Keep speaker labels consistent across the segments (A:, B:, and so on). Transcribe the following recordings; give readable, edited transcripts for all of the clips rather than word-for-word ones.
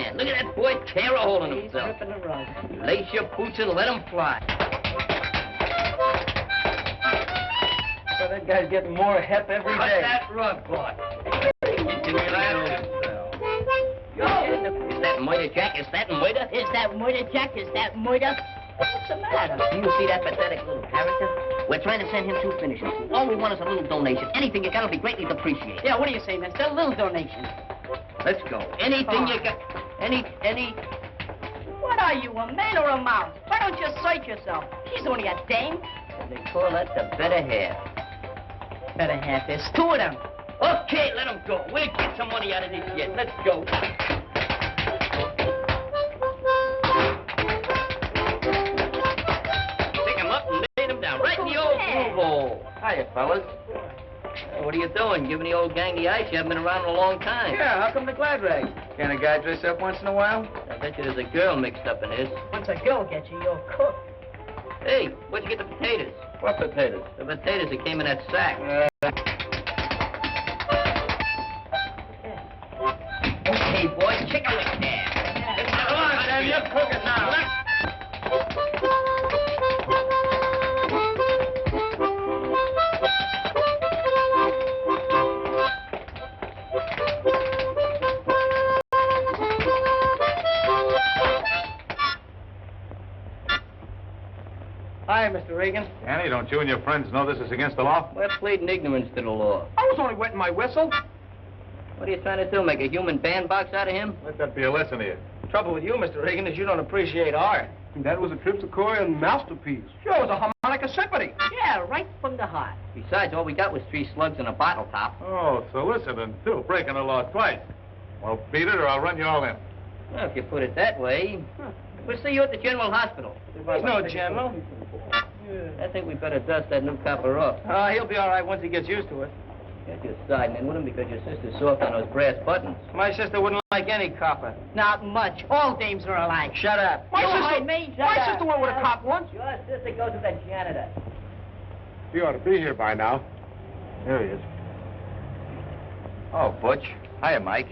A: man. Look at that boy tear a hole in himself.
B: He's ripping the rug.
A: Lace your boots and let him fly.
B: So that guy's getting more hep every day.
A: Cut that rug, boy. Is that murder, Jack? Is that murder?
C: Is that murder, Jack? Is that murder?
A: What's the matter? Do you see that pathetic little character? We're trying to send him 2 finishers. All we want is a little donation. Anything you got will be greatly appreciated.
C: Yeah, what do you say, mister? A little donation.
A: Let's go. Anything you got. Any.
C: What are you, a man or a mouse? Why don't you assert yourself? She's only a dame.
A: They call that the better half.
C: Better half. There's 2 of them.
A: Okay, let him go. We'll get some money out of this yet. Let's go. Pick him up and lay him down right in the old groove hole. Hiya, fellas. What are you doing? Giving the old gang the ice? You haven't been around in a long time.
B: Yeah, how come the glad rags? Can a guy dress up once in a while?
A: I bet you there's a girl mixed up in this.
C: Once a girl gets you, you're cooked.
A: Hey, where'd you get the potatoes?
B: What potatoes?
A: The potatoes that came in that sack. Okay, boys, kick a lick there.
B: Come on, Sam, you're cooking now. Hi, Mr. Regan.
D: Annie, don't you and your friends know this is against the law?
A: We're pleading ignorance to the law.
B: I was only wetting my whistle.
A: What are you trying to do, make a human bandbox out of him?
D: Let that be a lesson to you.
B: The trouble with you, Mr. Regan, is you don't appreciate art.
E: That was a Triptychorian masterpiece.
B: Sure, it was a harmonica symphony.
C: Yeah, right from the heart.
A: Besides, all we got was 3 slugs and a bottle top.
D: Oh, soliciting, too. Breaking the law twice. Well, beat it or I'll run you all in.
A: Well, if you put it that way. We'll see you at the General Hospital.
B: There's no general.
A: I think we better dust that new copper off.
B: He'll be all right once he gets used to it.
A: You're just siding in with him because your sister's soft on those brass buttons.
B: My sister wouldn't like any copper.
C: Not much. All dames are alike.
B: Shut up.
C: You heard me. Shut
B: My
C: up.
B: sister went with a cop once.
A: Your sister goes to the janitor.
E: He ought to be here by now. There he is.
D: Oh, Butch. Hiya, Mike.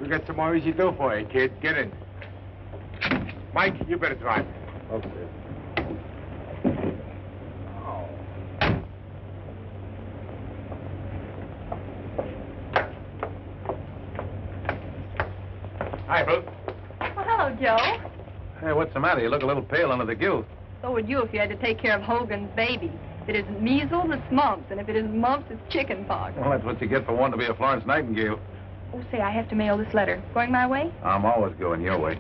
E: We got some more easy dough for you, kid. Get in. Mike, you better drive. Okay.
D: Hi, Ruth.
F: Well, hello, Joe.
D: Hey, what's the matter? You look a little pale under the gill.
F: So would you if you had to take care of Hogan's baby. If it is measles, it's mumps, and if it is mumps, it's chicken pox.
D: Well, that's what you get for wanting to be a Florence Nightingale.
F: Oh, say, I have to mail this letter. Going my way?
D: I'm always going your way.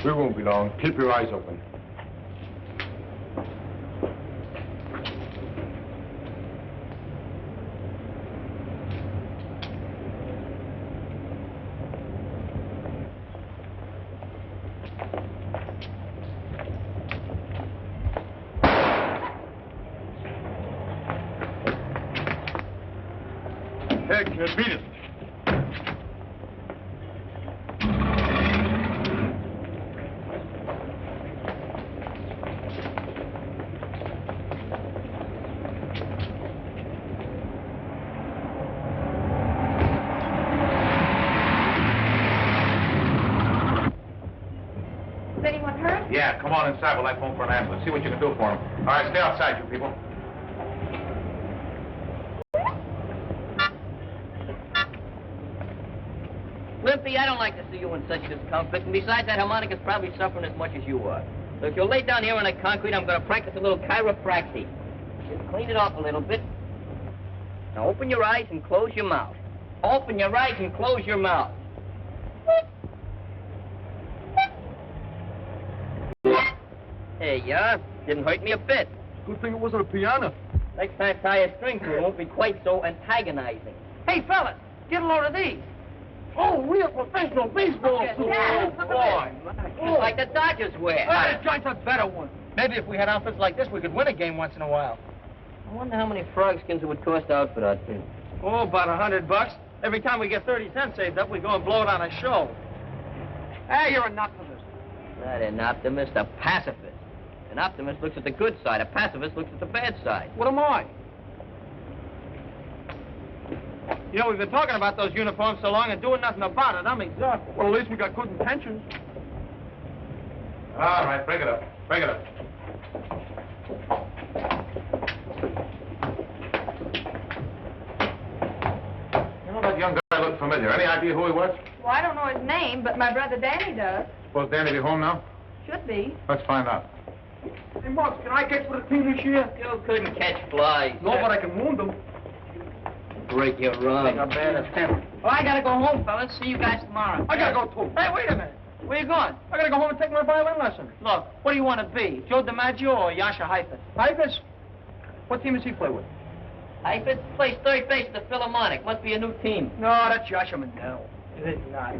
E: We won't be long. Keep your eyes open.
D: Heck, beat it. Yeah, come on inside. We'll phone for an ambulance. See what you can do for him. All right, stay outside, you people.
A: Limpy, I don't like to see you in such discomfort. And besides, that harmonica's probably suffering as much as you are. So if you'll lay down here on the concrete, I'm going to practice a little chiropractic. Just clean it off a little bit. Now open your eyes and close your mouth. Open your eyes and close your mouth. There you are. Didn't hurt me a bit.
E: Good thing it wasn't a piano.
A: Next time, tie a string to it. It won't be quite so antagonizing.
B: Hey, fellas, get a load of these. Oh, real professional baseball.
C: Yeah.
A: Boy. Like the Dodgers wear.
B: This joint's a better one. Maybe if we had outfits like this, we could win a game once in a while.
A: I wonder how many frog skins it would cost out for that thing.
B: Oh, about $100. Every time we get 30 cents saved up, we go and blow it on a show. Hey, you're an optimist.
A: Not an optimist, a pacifist. An optimist looks at the good side. A pacifist looks at the bad side.
B: What am I? You know, we've been talking about those uniforms so long and doing nothing about it. I'm exhausted. Well, at least we got good intentions.
D: All right, break it up. Break it up. You know, that young guy looked familiar. Any idea who he was?
F: Well, I don't know his name, but my brother Danny does.
D: Suppose Danny be home now?
F: Should be.
D: Let's find out.
B: Hey, Marks, can I catch for the team this year?
A: You couldn't catch flies.
B: No, but I can wound them.
A: Break your
B: Take
A: run.
B: a bad attempt.
C: Well, I gotta go home, fellas. See you guys tomorrow.
B: I gotta go, too.
C: Hey, wait a minute. Where you going?
B: I gotta go home and take my violin lesson.
C: Look, what do you want to be? Joe DiMaggio or Yasha Heifetz?
B: Ivers? What team does he play with?
A: Heifetz plays third base at the Philharmonic. Must be a new team.
B: No, that's Yasha Mandel. It is not.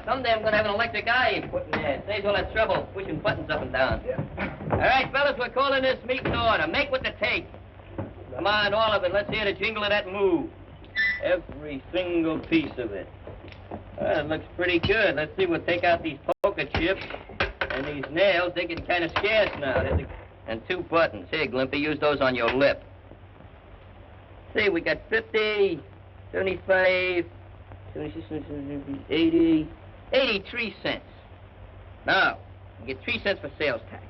A: Someday I'm gonna have an electric eye put in there. Saves all that trouble pushing buttons up and down.
B: Yeah.
A: All right, fellas, we're calling this meeting to order. Make what to take. Come on, all of it. Let's hear the jingle of that move. Every single piece of it. Well, it looks pretty good. Let's see, we'll take out these poker chips and these nails. They get kind of scarce now. And 2 buttons. Here, Glimpy, use those on your lip. See, we got 50, 75, 76, 80, 83 cents. Now, you get 3 cents for sales tax,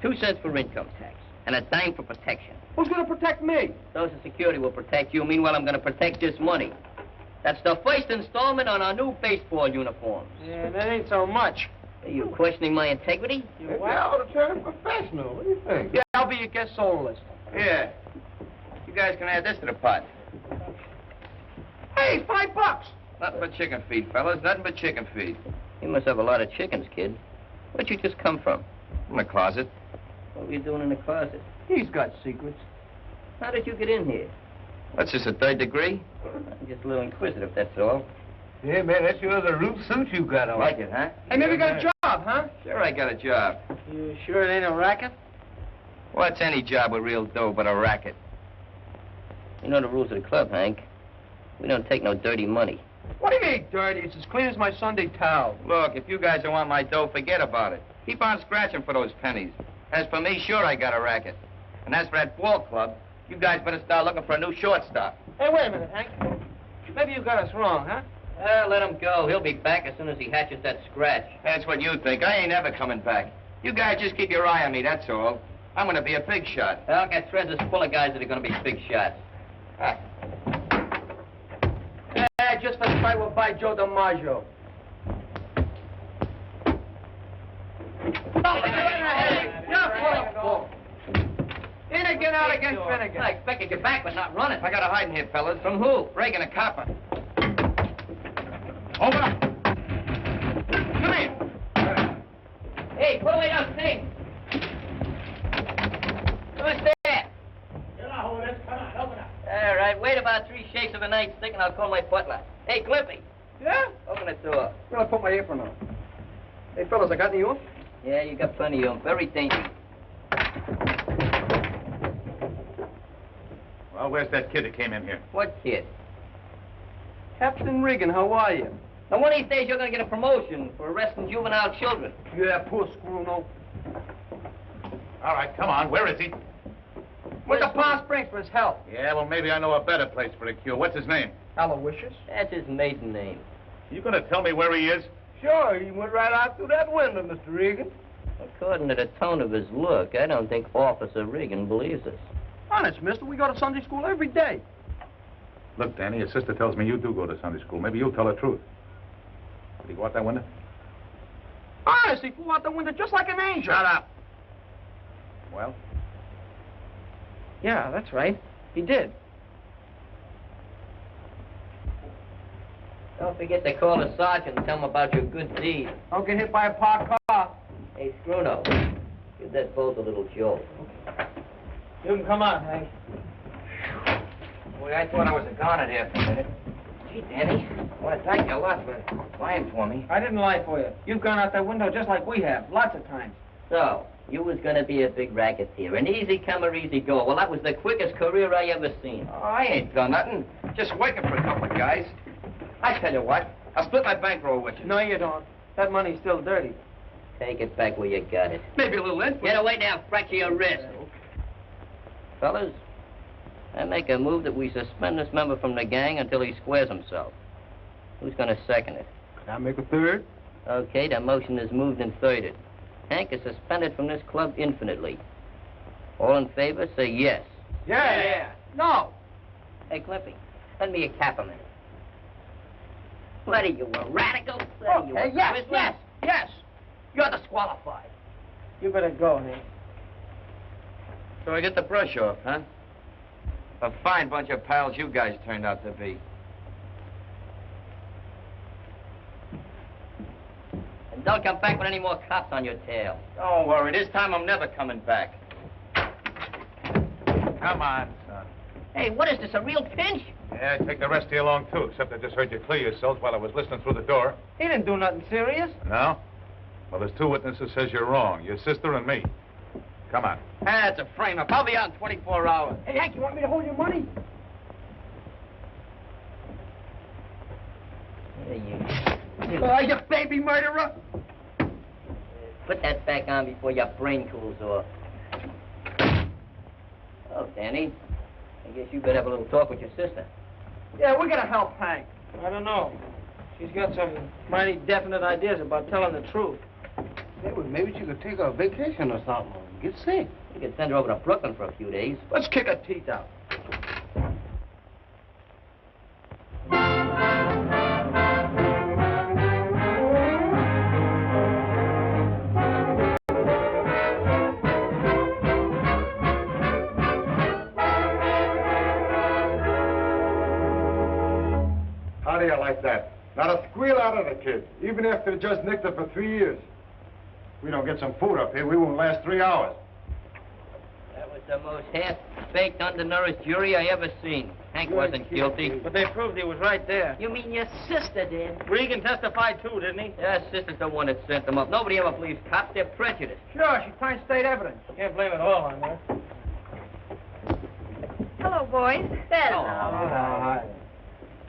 A: 2 cents for income tax, and a dime for protection.
B: Who's gonna protect me?
A: Social Security will protect you. Meanwhile, I'm going to protect this money. That's the first installment on our new baseball uniforms.
B: Yeah, that ain't so much.
A: Are you questioning my integrity?
B: You ought to turn professional. What do you think? Yeah, I'll be your guest soloist.
A: Yeah. You guys can add this to the pot.
B: Hey, $5.
D: Nothing but chicken feed, fellas. Nothing but chicken feed.
A: You must have a lot of chickens, kid. Where'd you just come from?
D: In the closet.
A: What were you doing in the closet?
B: He's got secrets.
A: How did you get in here?
D: That's just a 3rd degree.
A: I'm just a little inquisitive, that's all.
E: Yeah, man, that's your other root suit you got on.
A: Like it, huh?
B: Hey, maybe you got a job, huh?
D: Sure, I got a job.
B: You sure it ain't a racket?
D: What's any job with real dough but a racket?
A: You know the rules of the club, Hank. We don't take no dirty money.
B: What do you mean, dirty? It's as clean as my Sunday towel.
D: Look, if you guys don't want my dough, forget about it. Keep on scratching for those pennies. As for me, sure, I got a racket. And as for that ball club, you guys better start looking for a new shortstop.
B: Hey, wait a minute, Hank. Maybe you got us wrong, huh?
A: Let him go. He'll be back as soon as he hatches that scratch.
D: That's what you think. I ain't ever coming back. You guys just keep your eye on me, that's all. I'm gonna be a big shot.
A: I'll get threads full of guys that are going to be big shots.
B: Hey, just let's try we'll buy Joe DiMaggio. In again, out again, Finnegan.
A: I expected you back, but not running.
D: I got a hiding here, fellas.
A: From who?
D: Reagan, a copper. Open up. Come here.
A: Hey, put away those things. Who's there? All right, wait about 3 shakes of a nightstick and I'll call my butler. Hey, Glimpy.
B: Yeah?
A: Open the door.
B: Well, I put my apron on. Hey, fellas, I got any of them?
A: Yeah, you got plenty of them. Very dainty.
D: Well, where's that kid that came in here?
A: What kid?
B: Captain Regan, how are you?
A: Now, one of these days you're going to get a promotion for arresting juvenile children.
B: Yeah, poor Scruno.
D: All right, come on. Where is he?
B: Went to Palm Springs for his health.
D: Yeah, well, maybe I know a better place for a cure. What's his name?
B: Aloysius?
A: That's his maiden name.
D: You gonna tell me where he is?
B: Sure, he went right out through that window, Mr. Regan.
A: According to the tone of his look, I don't think Officer Regan believes us.
B: Honest, mister, we go to Sunday school every day.
D: Look, Danny, your sister tells me you do go to Sunday school. Maybe you'll tell the truth. Did he go out that window?
B: Honest, he flew out the window just like an angel.
D: Shut up. Well?
B: Yeah, that's right. He did.
A: Don't forget to call the sergeant and tell him about your good deed.
B: Don't get hit by a parked car.
A: Hey, Scruno, give that boat a little jolt.
B: You can come on, Hank.
G: Boy, I thought I was a goner there for a minute. Gee, Danny, I want to thank you a lot for lying for me.
B: I didn't lie for you. You've gone out that window just like we have, lots of times.
A: So, You was gonna be a big racketeer, an easy comer, easy go. Well, that was the quickest career I ever seen.
D: Oh, I ain't done nothing. Just working for a couple of guys. I tell you what, I'll split my bankroll with you.
B: No, you don't. That money's still dirty.
A: Take it back where you got it.
D: Maybe a little interest.
A: Get away now, fracture your wrist. Fellas, I make a move that we suspend this member from the gang until he squares himself. Who's gonna second it?
E: Can I make a third?
A: Okay, the motion is moved and thirded. Hank is suspended from this club infinitely. All in favor, say yes.
B: Yeah. No.
A: Hey, Cliffy, lend me a cap a minute. What are you, a radical? What are you, a Christmas?
B: Yes.
A: You're disqualified.
B: You better go, Hank.
D: So I get the brush off, huh? A fine bunch of pals you guys turned out to be.
A: And don't come back with any more cops on your tail.
D: Don't worry, this time I'm never coming back.
E: Come on, son.
A: Hey, what is this, a real pinch?
E: Yeah, take the rest of you along, too, except I just heard you clear yourselves while I was listening through the door.
B: He didn't do nothing serious.
E: No? Well, there's two witnesses says you're wrong, your sister and me. Come on.
D: That's a frame-up. I'll be out in 24 hours.
B: Hey, Hank, you want me to hold your money?
A: Here you.
B: You baby murderer!
A: Put that back on before your brain cools off. Oh, Danny, I guess you better have a little talk with your sister.
B: Yeah, we're gonna help Hank. I don't know. She's got some mighty definite ideas about telling the truth.
H: Hey, well, maybe she could take a vacation or something. Get sick.
A: You could send her over to Brooklyn for a few days.
B: Let's kick her teeth out.
E: How do you like that? Not a squeal out of the kid, even after the judge nicked her for 3 years. If we don't get some food up here, we won't last 3 hours.
A: That was the most half-baked, undernourished jury I ever seen. Hank wasn't guilty.
B: But they proved he was right there.
C: You mean your sister did?
B: Regan testified too, didn't he?
A: Yeah, sister's the one that sent them up. Nobody ever believes cops. They're prejudiced.
B: Sure, she finds state evidence. You can't blame it all on her.
F: Hello, boys.
B: Hi.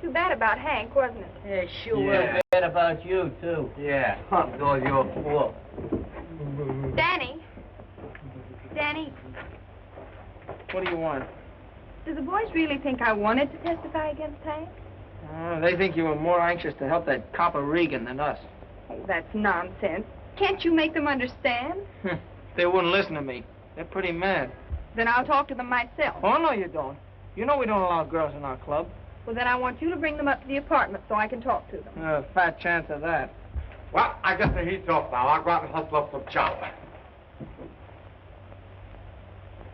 F: Too bad about Hank, wasn't it?
C: Yeah, sure.
A: We're bad about you, too.
D: Yeah.
A: It's all your fault.
F: Danny. Danny,
B: What do you want?
F: do the boys really think I wanted to testify against Hank?
B: They think you were more anxious to help that copper Regan than us.
F: Oh, that's nonsense. Can't you make them understand?
B: They wouldn't listen to me. They're pretty mad.
F: Then I'll talk to them myself.
B: Oh, no, you don't. You know we don't allow girls in our club.
F: Well, then I want you to bring them up to the apartment so I can talk to them.
B: Fat chance of that.
E: Well, I guess the heat's off now. I'll go out and hustle up some chow.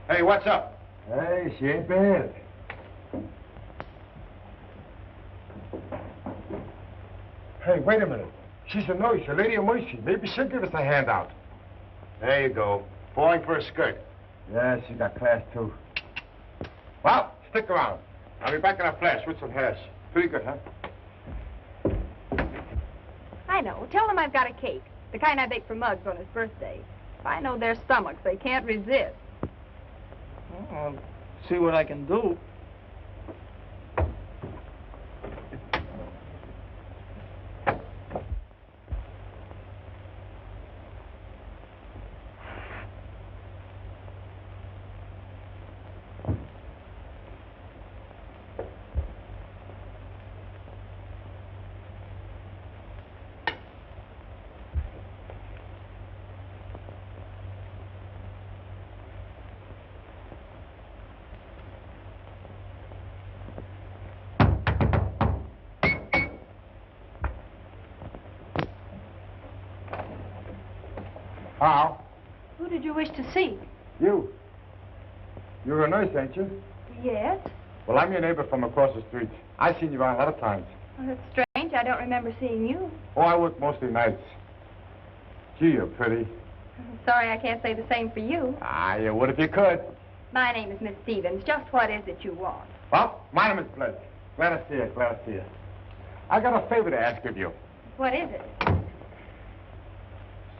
E: Hey, what's up?
H: Hey, she ain't bad.
E: Hey, wait a minute. She's a nurse, a lady of mercy. Maybe she'll give us a handout. There you go. Falling for a skirt.
H: Yeah, she got class, too.
E: Well, stick around. I'll be back in a flash with some hash. Pretty good, huh?
F: I know. Tell them I've got a cake. The kind I bake for Muggs on his birthday. If I know their stomachs, they can't resist.
B: I'll see what I can do.
E: How?
F: Who did you wish to see?
E: You. You're a nurse, ain't you?
F: Yes.
E: Well, I'm your neighbor from across the street. I've seen you around a lot of times.
F: Well, that's strange. I don't remember seeing you.
E: Oh, I work mostly nights. Gee, you're pretty.
F: I'm sorry I can't say the same for you.
E: Ah, you would if you could.
F: My name is Miss Stevens. Just what is it you want?
E: Well, my name is Blake. Glad to see you, glad to see you. I got a favor to ask of you.
F: What is it?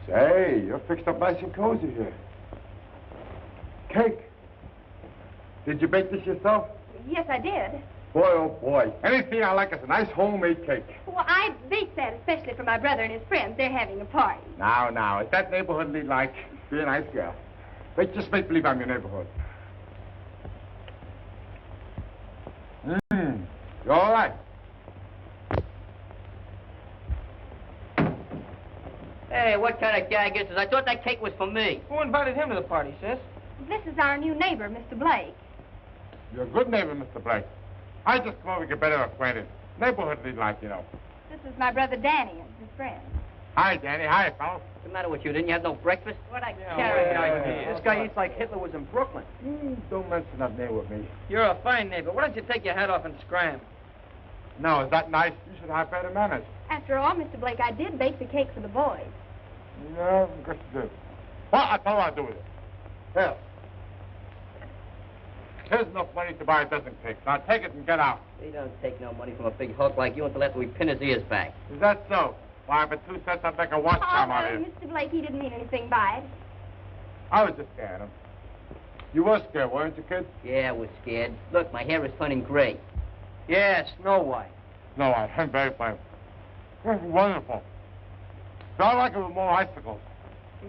E: Say, you're fixed up nice and cozy here. cake. Did you bake this yourself?
F: Yes, I did.
E: Boy, oh boy. Anything I like is a nice homemade cake.
F: Well, I baked that especially for my brother and his friends. They're having a party.
E: Now, is that neighborhoodly like? Be a nice girl. Wait, just make believe I'm your neighborhood. You all right?
A: Hey, what kind of gag is this? I thought that cake was for me.
B: Who invited him to the party, sis?
F: This is our new neighbor, Mr. Blake.
E: You're a good neighbor, Mr. Blake. I just come over to get better acquainted. Neighborhoodly like, you know.
F: This is my brother Danny and his friends.
E: Hi, Danny. Hi, fellas.
A: What's the matter with you? Didn't you have no breakfast?
C: What I
B: This guy eats like Hitler was in Brooklyn.
E: Don't mention that name with me.
B: You're a fine neighbor. Why don't you take your hat off and scram?
E: No, is that nice? You should have better manners.
F: After all, Mr. Blake, I did bake the cake for the boys.
E: Yeah, good to do. Well, I'll tell you what I'll do with it. Here. Here's enough money to buy a dozen cakes. Now take it and get out.
A: We don't take no money from a big hulk like you until after we pin his ears back.
E: Is that so? Why, for 2 cents, I'd make a watch charm out of it.
F: Mr. Blake, he didn't mean anything by it.
E: I was just scaring him. You were scared, weren't you, kid?
A: Yeah, I was scared. Look, my hair is turning gray.
B: Yeah, Snow White.
E: No, I'm very fine. This is wonderful. So I like it with more icicles.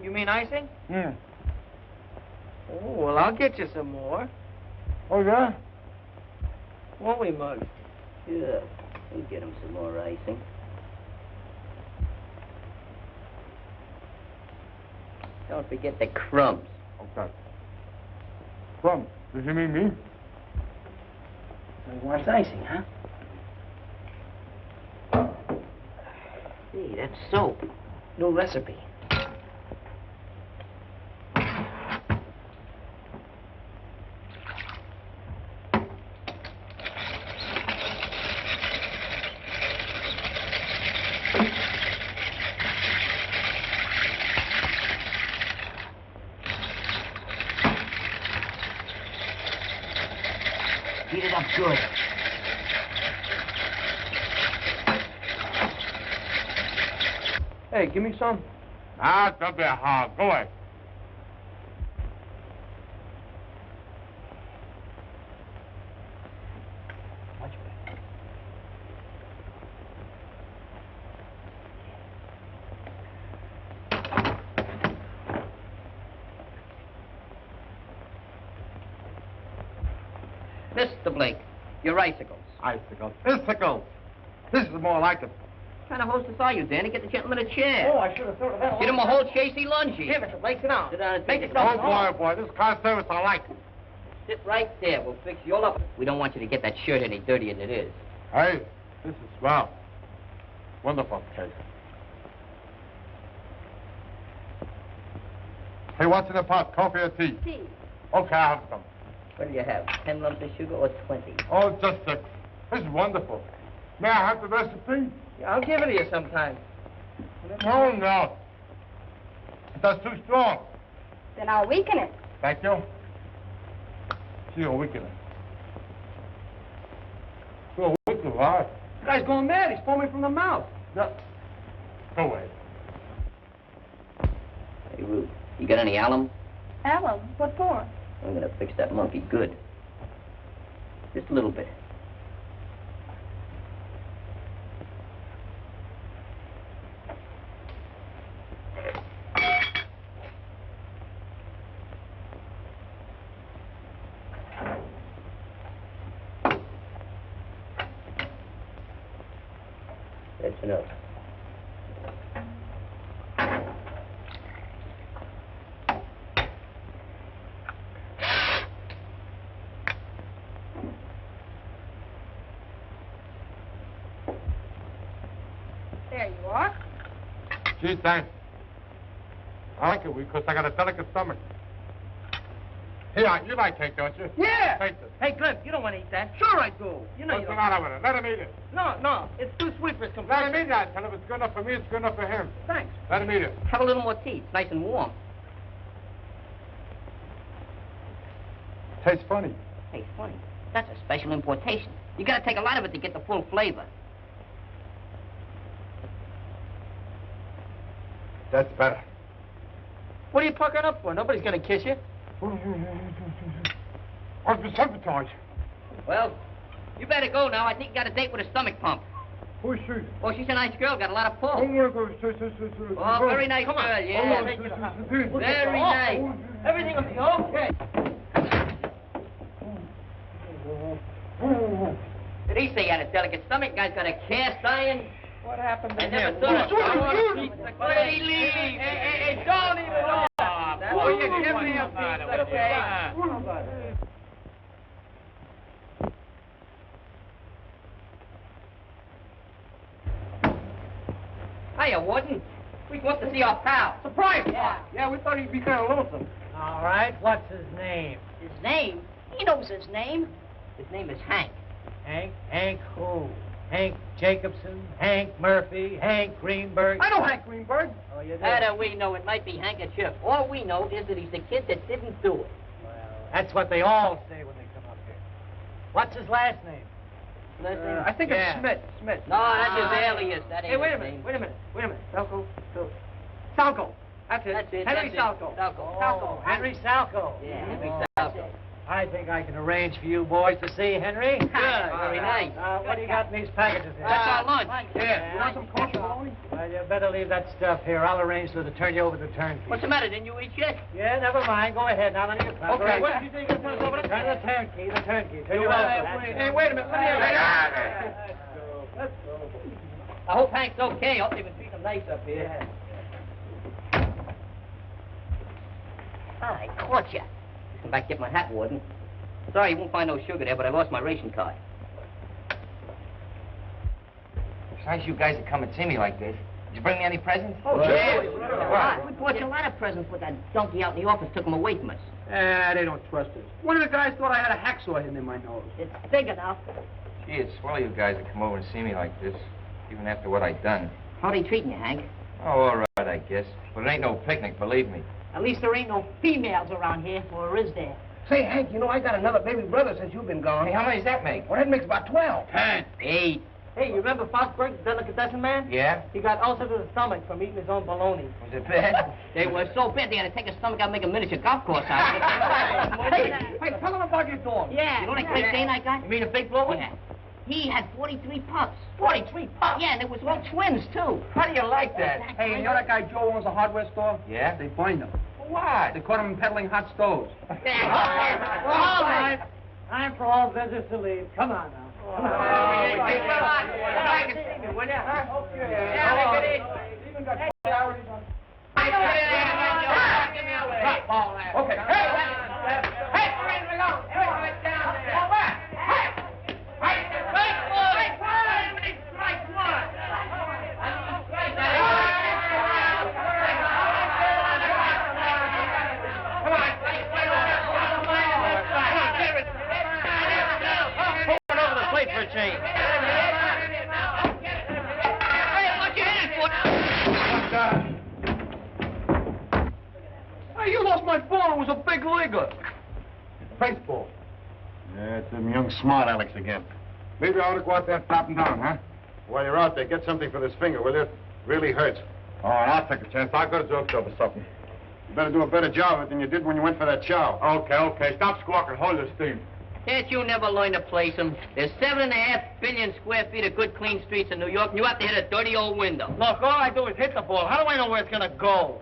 B: You mean icing?
E: Hmm.
B: Oh, well, I'll get you some more.
E: Oh, yeah?
B: Won't we, Mug?
A: Yeah, we'll get him some more icing. Don't forget the crumbs.
E: Okay. Plum, did you mean me?
A: He wants icing, huh? Hey, that's soap. New recipe. Heat it up good.
B: Hey, give me some.
E: Ah, don't be a hog. Go away.
A: Much better. Mr. Blake, your icicles.
E: Icicles. Icicles. This is more like it.
A: What kind of hostess are you, Danny? Get the gentleman a chair.
B: Oh, I should have thought of that.
A: Get him a whole chasey lungy.
B: Here, Mr. Blake, sit down.
A: Sit down and
B: Make
A: take
B: yourself
E: Oh, boy, this car service I like.
A: Sit right there. We'll fix you all up. We don't want you to get that shirt any dirtier than it is.
E: Hey, this is swell. Wonderful cake. Hey, what's in the pot? Coffee or tea?
F: Tea.
E: Okay, I'll have some.
A: What do you have, 10 lumps of sugar or 20?
E: Oh, just 6. This is wonderful. May I have the recipe?
B: Yeah, I'll give it to you sometime.
E: No, no. That's too strong.
F: Then I'll weaken it.
E: Thank you. See, you're weakening. You're weakening, all right.
B: This guy's going mad. He's foaming from the mouth.
E: No. Go away.
A: Hey, Ruth, you got any alum?
F: Alum? What for?
A: I'm gonna fix that monkey good. Just a little bit. That's enough.
F: There you are.
E: Gee, thanks. I like it because I got a delicate stomach. Here, you like cake, don't you?
B: Yeah.
E: Taste it.
B: Hey, Glenn, you don't want to eat that. Sure I do. You know
E: What's
B: you
E: the
B: don't.
E: matter with it? Let him eat it.
B: No, it's too sweet for his
E: Let him
B: complexion.
E: eat that. Tell him it's good enough for me, it's good enough for him.
B: Thanks.
E: Let him eat it.
A: Have a little more tea. It's nice and warm.
E: Tastes funny.
A: Hey, funny. That's a special importation. You gotta take a lot of it to get the full flavor.
E: That's better.
B: What are you puckering up for? Nobody's going to kiss you.
E: What's the sabotage?
A: Well, you better go now. I think you got a date with a stomach pump.
E: Who's she?
A: Oh, she's a nice girl. Got a lot of
E: Oh,
A: pull.
E: my God.
A: Oh, very nice girl, yeah. Very nice.
B: Everything will be okay.
A: Did he say he had a delicate stomach? Guy's got a cast iron.
B: What happened to
A: I never
B: him?
A: saw it.
B: Shoot!
A: Let he leave.
B: Hey, don't even know.
A: Oh, you give me a piece, okay? Hiya, Warden. We want to see our pal.
B: Surprise!
A: Yeah, we thought he'd be kind of lonesome.
I: All right, what's his name?
C: His name? He knows his name.
A: His name is Hank.
I: Hank? Hank who? Hank Jacobson? Hank Murphy? Hank Greenberg?
B: I know Hank Greenberg.
I: Oh, you do?
A: How do we know? It might be handkerchief. All we know is that he's the kid that didn't do it.
I: Well, that's what they all say when they come up here. What's his last name?
B: I think it's Smith. Smith.
A: No, that's his alias. That ain't
B: Hey, wait a
A: his
B: minute.
A: name.
B: Wait a minute. Wait a minute. Salco. Salco. That's it.
A: That's it.
B: Henry
A: that's
B: Salco.
A: it. Salco.
I: Oh, Henry Salco.
A: Yeah, Henry
I: Oh,
A: Salco.
I: I think I can arrange for you boys to see Henry.
A: Good. Very nice.
I: What do you got in these packages here?
A: That's our lunch.
B: Yeah. You want some kosher bologna?
I: Well, you better leave that stuff here. I'll arrange so to turn you over to the turnkey.
A: What's the matter? Didn't you eat yet?
I: Yeah, never mind. Go ahead. Now, none of your problem.
B: Okay.
I: What?
B: You think you're going to turn us over to
I: Turn the turnkey. Turn you
B: Hey,
I: over.
B: hey, wait a minute. Let me
I: Let's go.
A: I hope Hank's okay. I hope they can treat him nice up here. I caught you. Come back get my hat, Warden. Sorry, you won't find no sugar there, but I lost my ration card.
D: It's nice you guys to come and see me like this. Did you bring me any presents?
A: Oh,
B: yeah.
A: What? We bought you a lot of presents, but that donkey out in the office took them away from us.
B: They don't trust us. One of the guys thought I had a hacksaw hidden in my nose.
C: It's big enough.
D: Gee, it's swell of you guys to come over and see me like this, even after what I've done.
A: How they treating you, Hank?
D: Oh, all right, I guess. But it ain't no picnic, believe me.
C: At least there ain't no females around here, or is there?
H: Say, Hank, you know, I got another baby brother since you've been gone.
D: Hey, how many does that make?
H: Well, that makes about 12.
B: 10.
A: 8.
I: Hey, you remember Foxberg, the delicatessen man?
D: Yeah?
I: He got ulcer to the stomach from eating his own bologna.
D: Was it bad?
A: They were so bad they had to take his stomach out and make a miniature golf course out of it.
B: Hey, tell them about your dog.
C: Yeah.
A: You know that Great Dane I got?
B: You mean a big blower?
A: Yeah. He had 43 pups.
C: 43 pups.
A: Yeah, and it was all twins, too.
D: How do you like that?
B: Hey, you know that guy Joe owns a hardware store?
D: Yeah?
B: They fined him.
D: What?
B: They caught him peddling hot stoves.
I: All right. Time for all visitors to leave. Come on now. Come on.
B: Okay.
A: For a change. Hey, what's your hand for?
B: Hey, you lost my ball. It was a big leaguer.
E: Baseball. Yeah, it's them young smart Alecks again. Maybe I ought to go out there and tap him down, huh? While you're out there, get something for this finger, will you? It really hurts. All right, I'll take a chance. I'll go to drugstore for something. You better do a better job of it than you did when you went for that chow. Okay. Stop squawking. Hold your steam.
A: Can't you never learn to place them? There's 7.5 billion square feet of good, clean streets in New York, and you have to hit a dirty old window.
B: Look, all I do is hit the ball. How do I know where it's going to go?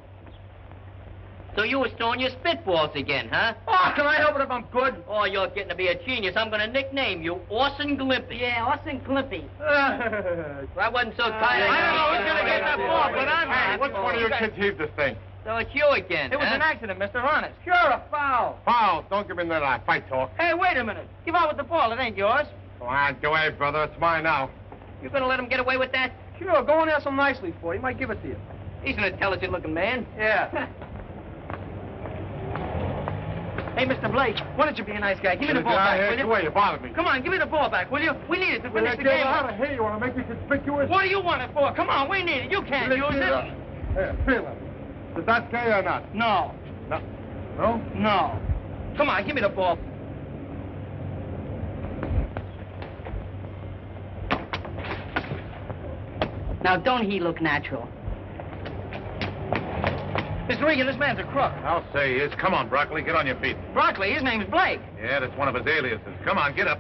A: So you was throwing your spitballs again, huh?
B: Oh, can I help it if I'm good?
A: Oh, you're getting to be a genius. I'm going to nickname you Orson Glimpy.
C: Yeah, Austin Climpy.
A: I wasn't so tired.
B: I don't know who's going to get that ball, but I'm
E: Hey, which one of you kids heaved this thing?
A: So it's you again,
B: It was
A: huh?
B: an accident, Mr. Honest. Sure, a foul.
E: Foul. Don't give me that eye. Fight talk.
B: Hey, wait a minute. Give out with the ball. It ain't yours.
E: Go on, go ahead, brother. It's mine now.
A: You going to let him get away with that?
B: Sure, go and ask him nicely for it. He might give it to you.
A: He's an intelligent-looking man.
B: Yeah. Hey, Mr. Blake, why don't you be a nice guy? Give me the ball back, will you?
E: Wait, you bothered me.
B: Come on, give me the ball back, will you? We need it to finish the
E: Get
B: game.
E: out of here. You want to make me conspicuous?
B: What do you want it for? Come on, we need it. You can't use it.
E: Here, feel it. Is that gay or not?
B: No.
E: No. No?
B: No. Come on, give me the ball.
C: Now, don't he look natural?
B: Mr. Regan, this man's a crook.
E: I'll say he is. Come on, Broccoli, get on your feet.
B: Broccoli, his name's Blake.
E: Yeah, that's one of his aliases. Come on, get up.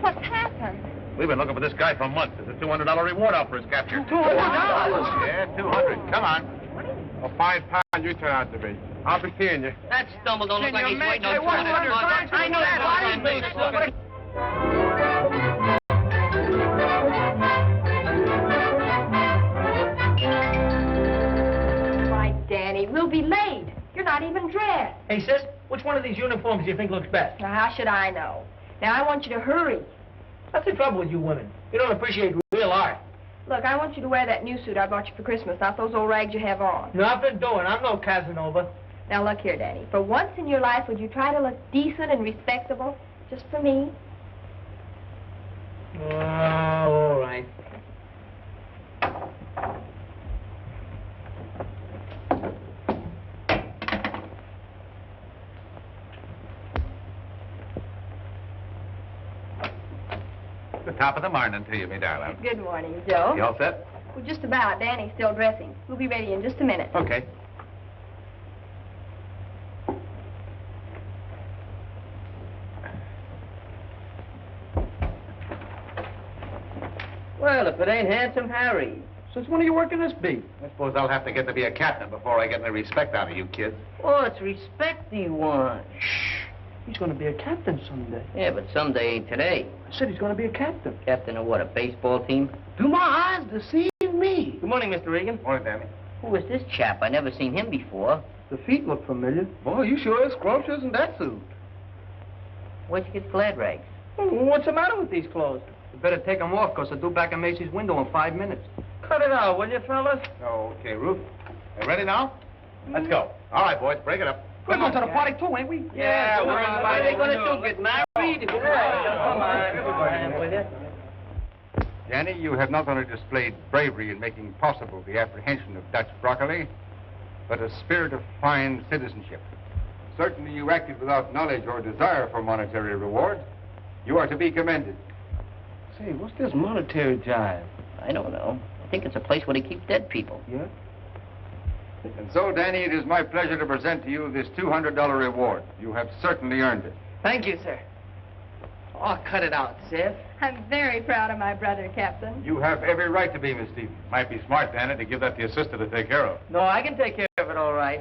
F: What's happened?
E: We've been looking for this guy for months. There's a $200 reward out for his capture.
B: $200?
E: Yeah, 200. Come on. A £5 you turn out to be. I'll be seeing you.
A: That stumble don't look like he's waiting on
B: Hey,
A: $200. I know that.
C: Why, Danny, we'll be late. You're not even dressed.
B: Hey, sis, which one of these uniforms do you think looks best?
C: Now, how should I know? Now, I want you to hurry.
B: That's the trouble with you women. You don't appreciate real art.
C: Look, I want you to wear that new suit I bought you for Christmas, not those old rags you have on.
B: Nothing doing. I'm no Casanova.
C: Now, look here, Danny. For once in your life, would you try to look decent and respectable? Just for me?
B: Oh, all right.
E: The top of the morning to you, me darling.
C: Good morning, Joe.
E: You all set?
C: Well, just about. Danny's still dressing. We'll be ready in just a minute.
E: Okay.
A: Well, if it ain't Handsome Harry.
B: Since when are you working this beat?
E: I suppose I'll have to get to be a captain before I get any respect out of you kids.
A: Oh, it's respect he wants.
B: He's going to be a captain someday.
A: Yeah, but someday ain't today.
B: I said he's going to be a captain.
A: Captain of what, a baseball team?
B: Do my eyes deceive me? Good morning, Mr. Regan.
E: Morning, Danny.
A: Who is this chap? I never seen him before.
H: The feet look familiar. Boy, you sure is scrumptious in that suit.
A: Where'd you get glad rags?
B: What's the matter with these clothes?
H: You better take them off, because they're due back in Macy's window in 5 minutes.
B: Cut it out, will you, fellas?
E: Oh, okay, Ruth. You ready now? Let's go. All right, boys, break it up.
H: We're going to the party, too, ain't we?
B: Yeah, we're
A: What are they gonna do, get married?
B: Come on. Will you?
E: Danny, you have not only displayed bravery in making possible the apprehension of Dutch Broccoli, but a spirit of fine citizenship. Certainly you acted without knowledge or desire for monetary reward. You are to be commended.
H: Say, what's this monetary jive?
A: I don't know. I think it's a place where they keep dead people.
H: Yeah?
E: And so, Danny, it is my pleasure to present to you this $200 reward. You have certainly earned it.
B: Thank you, sir. Oh, cut it out, Seth.
F: I'm very proud of my brother, Captain.
E: You have every right to be, Miss Stevens. Might be smart, Danny, to give that to your sister to take care of.
B: No, I can take care of it all right.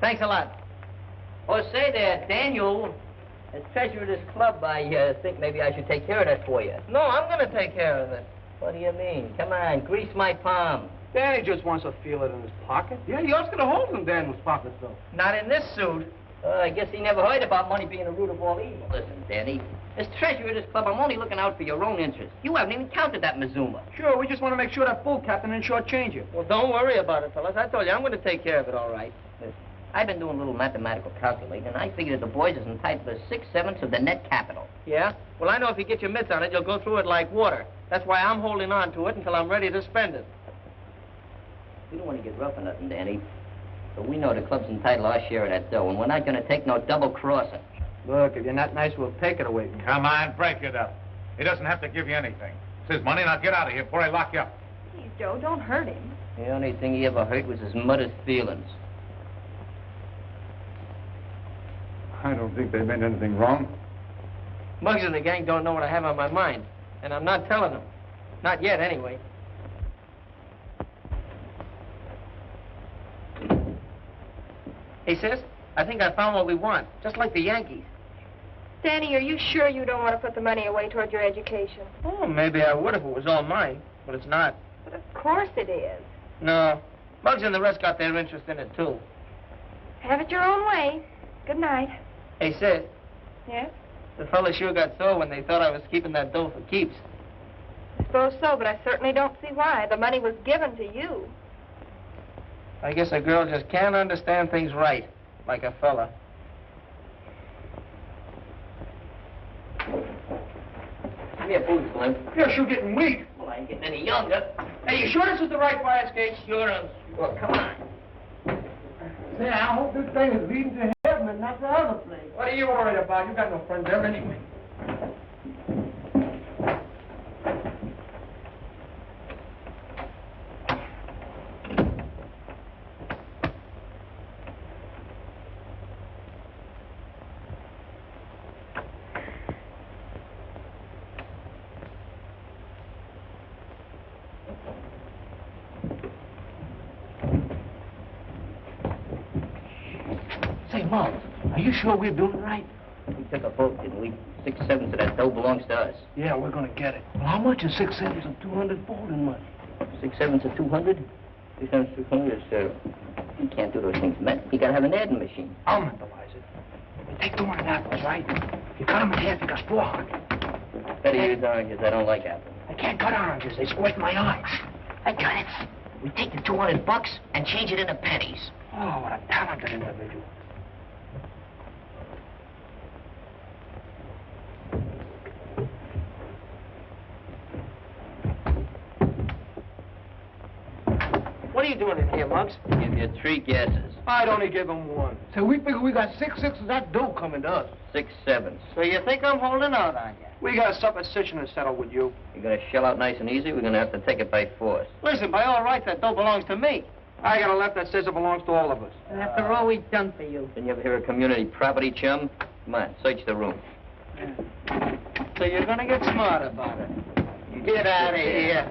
B: Thanks a lot.
A: Oh, say there, Daniel. As treasurer of this club, I think maybe I should take care of that for you.
B: No, I'm going to take care of it.
A: What do you mean? Come on, grease my palm.
H: Danny just wants to feel it in his pocket. Yeah, he also got holes in Daniel's pocket, though.
B: Not in this suit.
A: I guess he never heard about money being the root of all evil. Listen, Danny, as treasurer of this club, I'm only looking out for your own interest. You haven't even counted that Mazuma.
H: Sure, we just want to make sure that fool captain didn't shortchange you.
B: Well, don't worry about it, fellas. I told you, I'm going to take care of it all right.
A: Listen, I've been doing a little mathematical calculating, and I figured that the boys is entitled to 6/7 of the net capital.
B: Yeah? Well, I know if you get your mitts on it, you'll go through it like water. That's why I'm holding on to it until I'm ready to spend it.
A: We don't want to get rough or nothing, Danny. But we know the club's entitled to our share of that dough, and we're not going to take no double-crossing.
H: Look, if you're not nice, we'll take it away from you.
E: Come on, break it up. He doesn't have to give you anything. It's his money. Now get out of here before I lock you up.
F: Please, Joe, don't hurt him.
A: The only thing he ever hurt was his mother's feelings.
E: I don't think they meant anything wrong.
B: Muggs and the gang don't know what I have on my mind, and I'm not telling them. Not yet, anyway. Hey, sis, I think I found what we want, just like the Yankees.
C: Danny, are you sure you don't want to put the money away toward your education?
B: Oh, maybe I would if it was all mine, but it's not.
C: But of course it is.
B: No, Muggs and the rest got their interest in it, too.
C: Have it your own way. Good night.
B: Hey, sis,
C: Yes?
B: the fellas sure got sore when they thought I was keeping that dough for keeps.
C: I suppose so, but I certainly don't see why. The money was given to you.
B: I guess a girl just can't understand things right, like a fella.
A: Give me a boost, Slim.
H: You're sure getting weak.
A: Well, I ain't getting any younger.
H: Hey, you sure this is the right fire escape?
A: Sure, I'm sure. Come on.
H: Say, I hope this thing is leading to heaven and not the other place. What are you worried about? You got no friends there anyway. Say, Mom, are you sure we're doing it right?
A: We took a vote, didn't we? 6/7 of that dough belongs to us.
H: Yeah, we're gonna get it. Well, how much is 6/7 of 200 folding money?
A: 6/7 of 200? 6/7 of 200 is, you can't do those things, man. You gotta have an adding machine.
H: I'll mentalize it. You take 200 apples, right? You cut them in half, you got 400.
A: Better use oranges. I don't like apples.
H: I can't cut oranges. They squirt my eyes.
C: I got it. We take the $200 and change it into pennies.
H: Oh, what a talented individual.
B: What are you doing in here, Muggs?
A: Give you 3 guesses.
B: I'd only give him 1.
H: So we figure we got 6/6 of that dough coming to us.
A: 6/7.
B: So you think I'm holding out on you? We got a supposition to settle with you.
A: You're gonna shell out nice and easy. We're gonna have to take it by force.
B: Listen, by all rights, that dough belongs to me. I got a left that says it belongs to all of us.
C: After all we've done for you.
A: Didn't you ever hear of community property, chum? Come on, search the room.
B: So you're gonna get smart about it. Get out of here.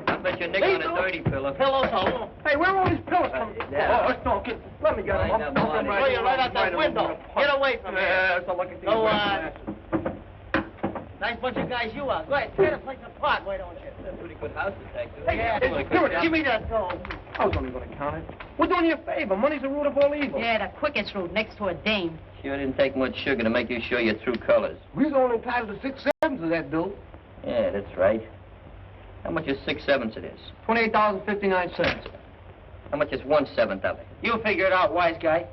A: I bet you're nickel on a dirty pillow.
B: Pillows home. Hey, where are all these pillows from?
A: Yeah.
B: Oh, no, kid. Let me get them.
A: Find
B: I'll
A: them,
B: throw them
A: Monty.
B: right out that window. Get away from me. So look at
H: Go
B: on. Nice bunch of guys you are. Go ahead, tear the place apart, why don't you?
A: That's a pretty good house, detective.
B: Hey, give me that dough. I was only going to count it. We're doing you a favor. Money's the root of all evil.
C: Yeah, the quickest route next to a dame.
A: Sure didn't take much sugar to make you show your true colors.
H: We're only entitled to 6/7 of that dough.
A: Yeah, that's right. How much is 6/7 of this?
B: $28.59.
A: How much is 1/7 of it?
B: You figure it out, wise guy.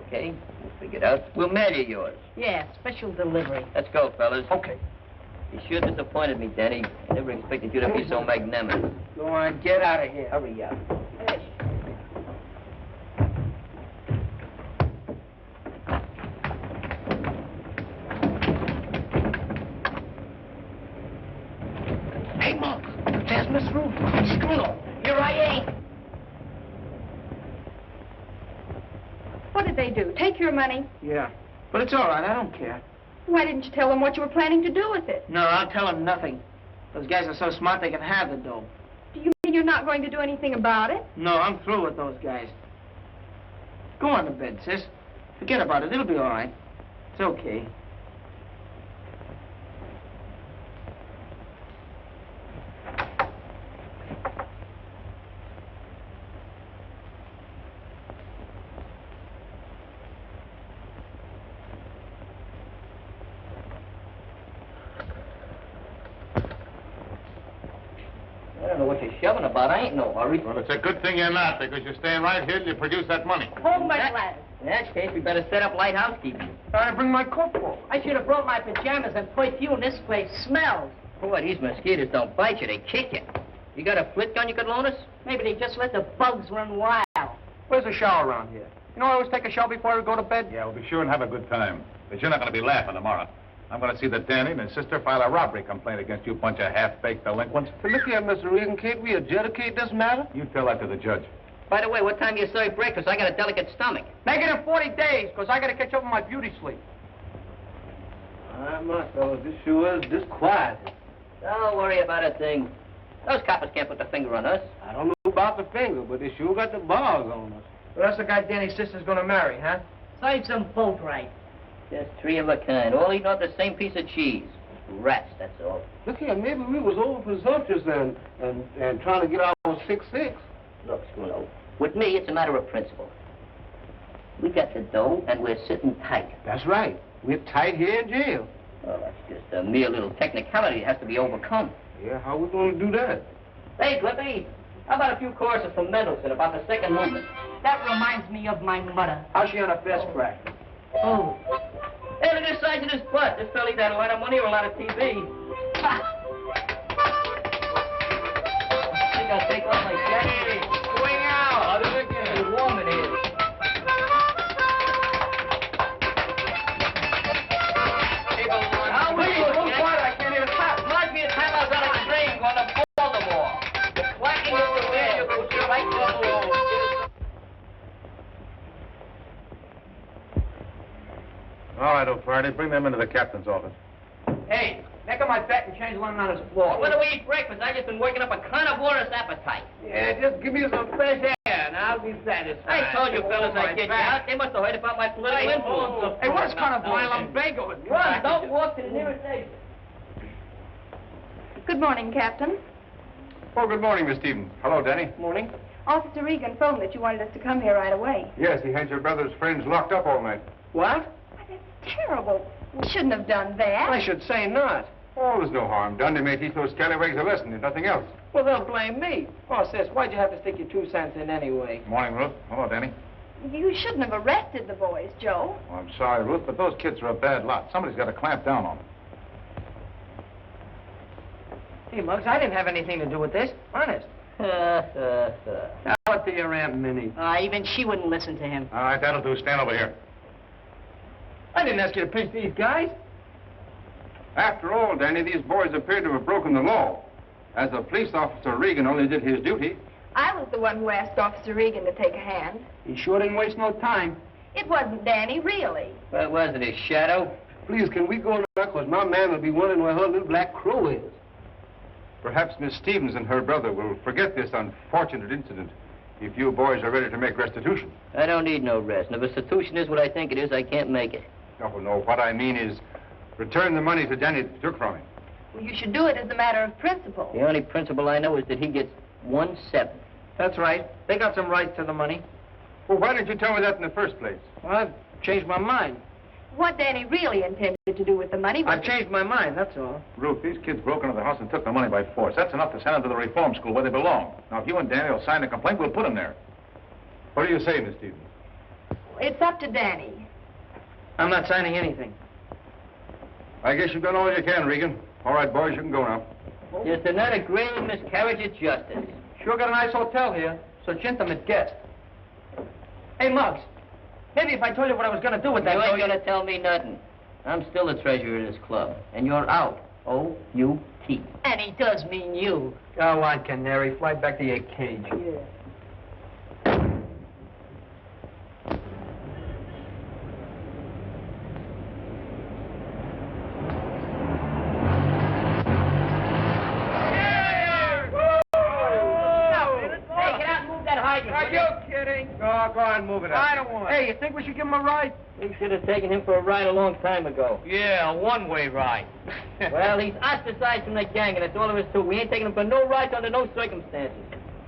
A: Okay, we'll figure it out. We'll mail you yours.
C: Yeah, special delivery.
A: Let's go, fellas.
B: Okay.
A: You sure disappointed me, Danny. I never expected you to be so magnanimous.
B: Go on, get out of here.
A: Hurry up.
H: Hey, Mom, there's Miss Ruth. Squirrel.
C: Here I ain't.
F: What did they do? Take your money?
B: Yeah, but it's all right. I don't care.
F: Why didn't you tell them what you were planning to do with it?
B: No, I'll tell them nothing. Those guys are so smart they can have the dough.
F: Do you mean you're not going to do anything about it?
B: No, I'm through with those guys. Go on to bed, sis. Forget about it. It'll be all right. It's okay.
A: I don't know what you're shoving about. I ain't no hurry.
E: Well, it's a good thing you're not, because you're staying right here till you produce that money.
C: Hold my glass.
A: In that case, we better set up light housekeeping.
B: I bring my coat for.
C: I should have brought my pajamas and perfume. This place smells.
A: Boy, these mosquitoes don't bite you. They kick you. You got a flit gun you could loan us?
C: Maybe they just let the bugs run wild.
B: Where's the shower around here? You know, I always take a shower before I go to bed.
E: Yeah, we'll be sure and have a good time. But you're not going to be laughing tomorrow. I'm going to see that Danny and his sister file a robbery complaint against you bunch of half-baked delinquents.
H: So look here, Mr. Regan, can't we adjudicate this matter?
E: You tell that to the judge.
A: By the way, what time do you serve breakfast? I got a delicate stomach.
B: Make it in 40 days, because I got to catch up on my beauty sleep.
H: All right, my fellas, this sure is quiet.
A: Don't worry about a thing. Those coppers can't put the finger on us.
H: I don't know about the finger, but they sure got the bars on us.
B: So that's the guy Danny's sister's going to marry, huh?
C: Serves them both right.
A: Just 3 of a kind, all eating off the same piece of cheese. Rats, that's all.
H: Look here, maybe we was over presumptuous and trying to get our 6/6.
A: Look, Squillo, with me, it's a matter of principle. We got the dough, and we're sitting tight.
H: That's right. We're tight here in jail.
A: Well, that's just a mere little technicality that has to be overcome.
H: Yeah, how we going to do that?
A: Hey, Clippy, how about a few choruses from Mendelssohn about the second movement?
C: That reminds me of my mother.
B: How's she on her best crack?
C: Oh.
A: Hey, look at the size of this butt. This fella either had a lot of money or a lot of TV.
C: Ha!
A: I think I'll take off my jacket.
B: Swing out.
A: It's warm in here.
B: How are you? Hold quiet, I can't hear a tap.
A: Might be a time I was on a train going to Baltimore. The clacking of the wind, you go straight to the wall.
E: All right, O'Friday, bring them into the captain's office.
B: Hey, make up my bet and change one on his floor.
A: When do we eat breakfast? I've just been working up a carnivorous appetite.
H: Yeah, just give me some fresh air. I'll be satisfied.
A: I told you fellas I'd get you out. They must have heard about my political influence.
H: Hey, what's kind of lumbago?
A: Run, don't walk to the nearest exit.
F: Good morning, Captain.
E: Oh, good morning, Miss Stevens. Hello, Danny.
H: Morning.
F: Officer Regan phoned that you wanted us to come here right away.
E: Yes, he had your brother's friends locked up all night.
H: What?
F: Why, that's terrible. We shouldn't have done that.
H: I should say not.
E: Oh, there's no harm done. They may teach those scallywags a lesson and nothing else.
H: Well, they'll blame me. Oh, sis, why'd you have to stick your 2 cents in anyway?
E: Morning, Ruth. Hello, Danny.
F: You shouldn't have arrested the boys, Joe.
E: Oh, I'm sorry, Ruth, but those kids are a bad lot. Somebody's got to clamp down on them.
H: Hey, Muggs, I didn't have anything to do with this. Honest. Tell it to your Aunt Minnie.
C: Even she wouldn't listen to him.
E: All right, that'll do. Stand over here.
H: I didn't ask you to pinch these guys.
E: After all, Danny, these boys appear to have broken the law. As a police officer, Regan only did his duty.
F: I was the one who asked Officer Regan to take a hand.
H: He sure didn't waste no time.
F: It wasn't Danny, really.
A: What was it, his shadow?
H: Please, can we go now? Because my man will be wondering where her little black crow is.
E: Perhaps Miss Stevens and her brother will forget this unfortunate incident if you boys are ready to make restitution.
A: I don't need no rest. And if restitution is what I think it is, I can't make it.
E: No, what I mean is return the money to Danny that you took from him.
F: Well, you should do it as a matter of principle.
A: The only principle I know is that he gets 1/7.
H: That's right. They got some right to the money.
E: Well, why didn't you tell me that in the first place?
H: Well, I've changed my mind.
F: What Danny really intended to do with the money was...
H: I've changed my mind, that's all.
E: Ruth, these kids broke into the house and took the money by force. That's enough to send them to the reform school where they belong. Now, if you and Danny will sign the complaint, we'll put them there. What do you say, Miss Stevens?
F: It's up to Danny.
H: I'm not signing anything.
E: I guess you've done all you can, Regan. All right, boys, you can go now.
A: Just another grave miscarriage of justice.
H: Sure got a nice hotel here. So gentlemen guest. Hey, Muggs. Maybe if I told you what I was going to do with that...
A: You ain't gonna tell me nothing. I'm still the treasurer of this club, and you're out. O-U-T.
C: And he does mean you.
H: Go on, Canary. Fly back to your cage.
C: Yeah.
H: Are you kidding? Go on, move it up. I don't want it. Hey, you think we should give him a ride?
A: We should have taken him for a ride a long time ago.
B: Yeah, a one-way ride.
A: Well, he's ostracized from the gang, and that's all there is to it. We ain't taking him for no rides under no circumstances.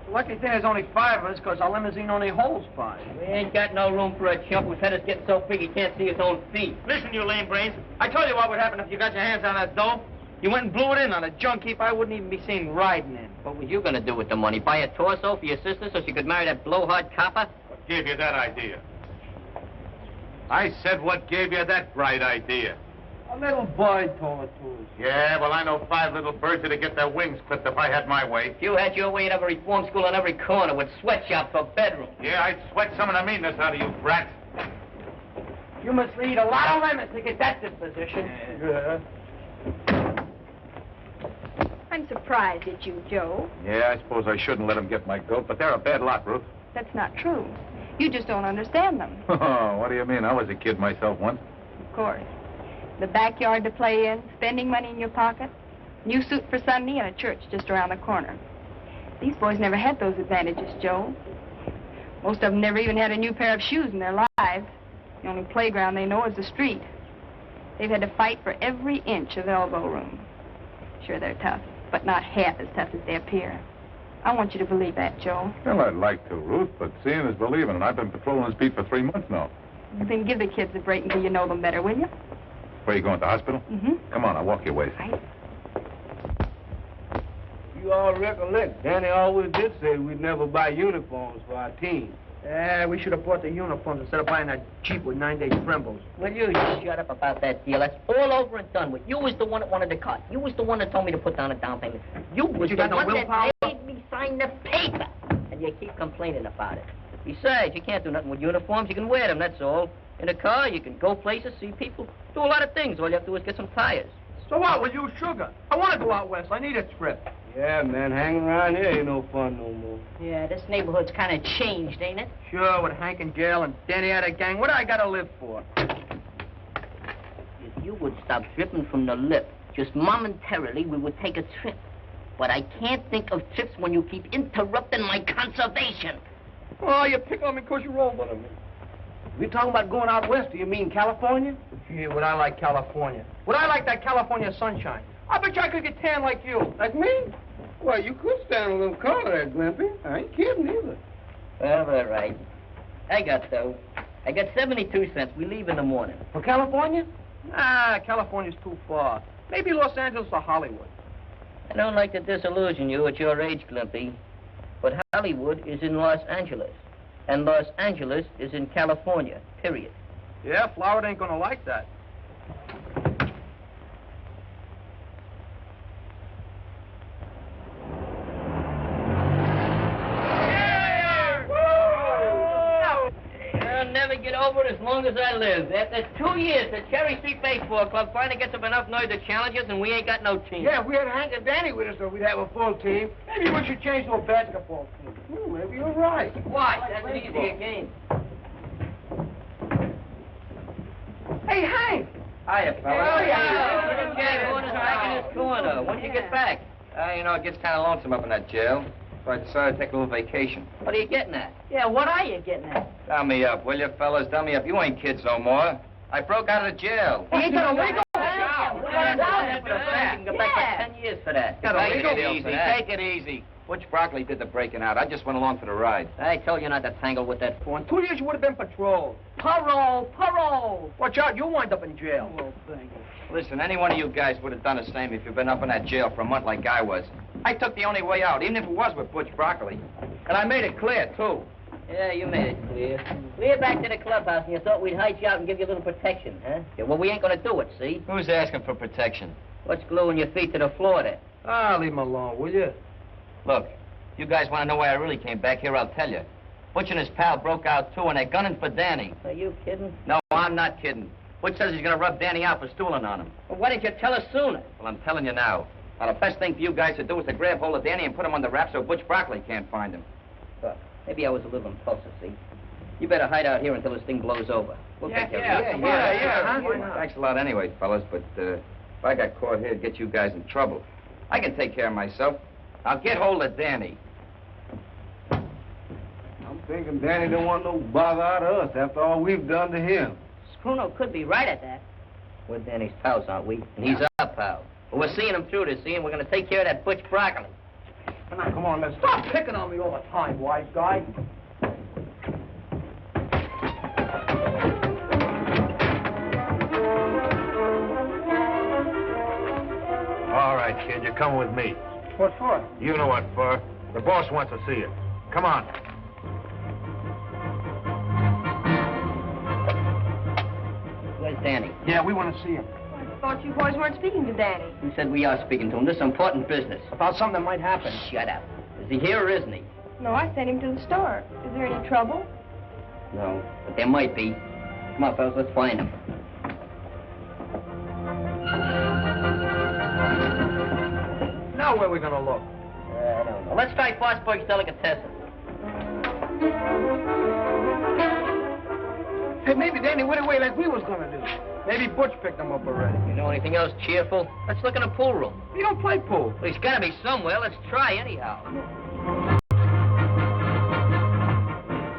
H: The lucky thing there's only 5 of us, because our limousine only holds 5.
A: We ain't got no room for a chump whose head is getting so big he can't see his own feet.
B: Listen, you lame brains. I told you what would happen if you got your hands on that dough. You went and blew it in on a junk heap I wouldn't even be seen riding in.
A: What was you gonna do with the money? Buy a torso for your sister so she could marry that blowhard copper?
E: What gave you that idea? I said what gave you that bright idea?
H: A little boy told it to us.
E: Yeah, well, I know 5 little birds that'd get their wings clipped if I had my way.
A: If you had your way in every reform school on every corner with sweatshops for bedrooms.
E: Yeah, I'd sweat some of the meanness out of you brats.
H: You must lead a lot of lemons to get that disposition. Yeah.
F: I'm surprised at you, Joe.
E: Yeah, I suppose I shouldn't let them get my goat, but they're a bad lot, Ruth.
F: That's not true. You just don't understand them.
E: Oh, what do you mean? I was a kid myself once.
F: Of course. The backyard to play in, spending money in your pocket, new suit for Sunday, and a church just around the corner. These boys never had those advantages, Joe. Most of them never even had a new pair of shoes in their lives. The only playground they know is the street. They've had to fight for every inch of elbow room. Sure, they're tough, but not half as tough as they appear. I want you to believe that, Joe.
E: Well, I'd like to, Ruth, but seeing is believing, and I've been patrolling this beat for 3 months now.
F: Then give the kids a break until you know them better, will you?
E: Where you going, to the hospital?
F: Mm-hmm.
E: Come on, I'll walk your way.
F: Right.
H: You all recollect, Danny always did say we'd never buy uniforms for our team. Yeah, we should have bought the uniforms instead of buying that cheap with 9-day trembles.
A: Will you shut up about that deal? That's all over and done with. You was the one that wanted the cut. You was the one that told me to put down a down payment. You was
H: you
A: the
H: got no
A: one
H: willpower?
A: that made me sign the paper. And you keep complaining about it. Besides, you can't do nothing with uniforms. You can wear them, that's all. In a car, you can go places, see people, do a lot of things. All you have to do is get some tires.
H: So what? We'll use sugar. I want to go out west. I need a trip. Yeah, man, hanging around here ain't no fun no more.
C: Yeah, this neighborhood's kind of changed, ain't it?
H: Sure, with Hank and Gail and Danny out of gang, what do I got to live for?
A: If you would stop dripping from the lip, just momentarily, we would take a trip. But I can't think of trips when you keep interrupting my conservation.
B: Oh, you pick on me because you're older than me.
H: We talking about going out west, do you mean California?
B: Gee, would I like California? Would I like that California sunshine? I bet you I could get tan like you.
H: Like me? Well, you could stand a little color there, Glimpy. I ain't kidding either.
A: Well, all right. I got 72 cents. We leave in the morning.
H: For California?
B: Ah, California's too far. Maybe Los Angeles or Hollywood.
A: I don't like to disillusion you at your age, Glimpy, but Hollywood is in Los Angeles, and Los Angeles is in California, period.
B: Yeah, Florida ain't gonna like that.
A: I'll never get over it as long as I live. After 2 years, the Cherry Street Baseball Club finally gets up enough nerve to challenge us, and we ain't got no team.
H: Yeah, if we had Hank and Danny with us, so we'd have a full team. Maybe we should change to a basketball team. Maybe you're right.
A: Why? That's an easier game.
H: Hey, Hank!
B: Hiya, fella.
A: Little Jack going back in his corner. When did you get back?
D: You know, it gets kind of lonesome up in that jail. So I decided to take a little vacation.
A: What are you getting at?
C: Yeah, what are you getting at?
D: Dumb me up, will you, fellas? Dumb me up. You ain't kids no more. I broke out of jail.
C: You ain't got a legal
A: You can go back for 10 years for that.
D: Take it easy. Take it easy. Butch Broccoli did the breaking out. I just went along for the ride.
A: I told you not to tangle with that
B: For 2 years, you would have been patrolled.
C: Parole!
B: Watch out, you'll wind up in jail.
C: Oh, thank you.
D: Listen, any one of you guys would have done the same if you'd been up in that jail for a month like I was. I took the only way out, even if it was with Butch Broccoli. And I made it clear, too.
A: Yeah, you made it clear. We're back to the clubhouse, and you thought we'd hide you out and give you a little protection, huh? Yeah, well, we ain't gonna do it, see?
D: Who's asking for protection?
A: What's gluing your feet to the floor there?
B: Ah, leave him alone, will you?
D: Look, if you guys want to know why I really came back here, I'll tell you. Butch and his pal broke out, too, and they're gunning for Danny.
A: Are you kidding?
D: No, I'm not kidding. Butch says he's gonna rub Danny out for stooling on him.
A: Well, why didn't you tell us sooner?
D: Well, I'm telling you now. Now, the best thing for you guys to do is to grab hold of Danny and put him on the rap so Butch Broccoli can't find him.
A: Look, maybe I was a little impulsive, see? You better hide out here until this thing blows over. We'll take care of it.
B: Yeah.
D: Thanks a lot anyway, fellas, but if I got caught here, it'd get you guys in trouble. I can take care of myself. I'll get hold of Danny.
H: I'm thinking Danny don't want no bother out of us after all we've done to him.
C: Spruno could be right at that.
A: We're Danny's pals, aren't we? And he's our pal. But we're seeing him through this, see? And we're going to take care of that Butch Broccoli.
H: Come on, let's
B: Stop picking on me all the time, wise guy.
E: All right, kid, you're coming with me.
B: What for?
E: You know what for. The boss wants to see you. Come on.
A: Where's Danny?
B: Yeah, we want to see him.
F: I thought you boys weren't speaking to Danny.
A: Who said we are speaking to him? This is important business.
B: About something that might happen.
A: Shut up. Is he here or isn't he?
F: No, I sent him to the store. Is there any trouble?
A: No, but there might be. Come on, fellas, let's find him.
B: Now where are we going to look?
A: I don't know. Let's try Fosburg's Delicatessen.
H: Hey, maybe Danny went away like we was gonna do.
B: Maybe Butch picked him up already.
A: You know anything else cheerful? Let's look in the pool room.
B: You don't play pool.
A: Well, he's got to be somewhere. Let's try anyhow. You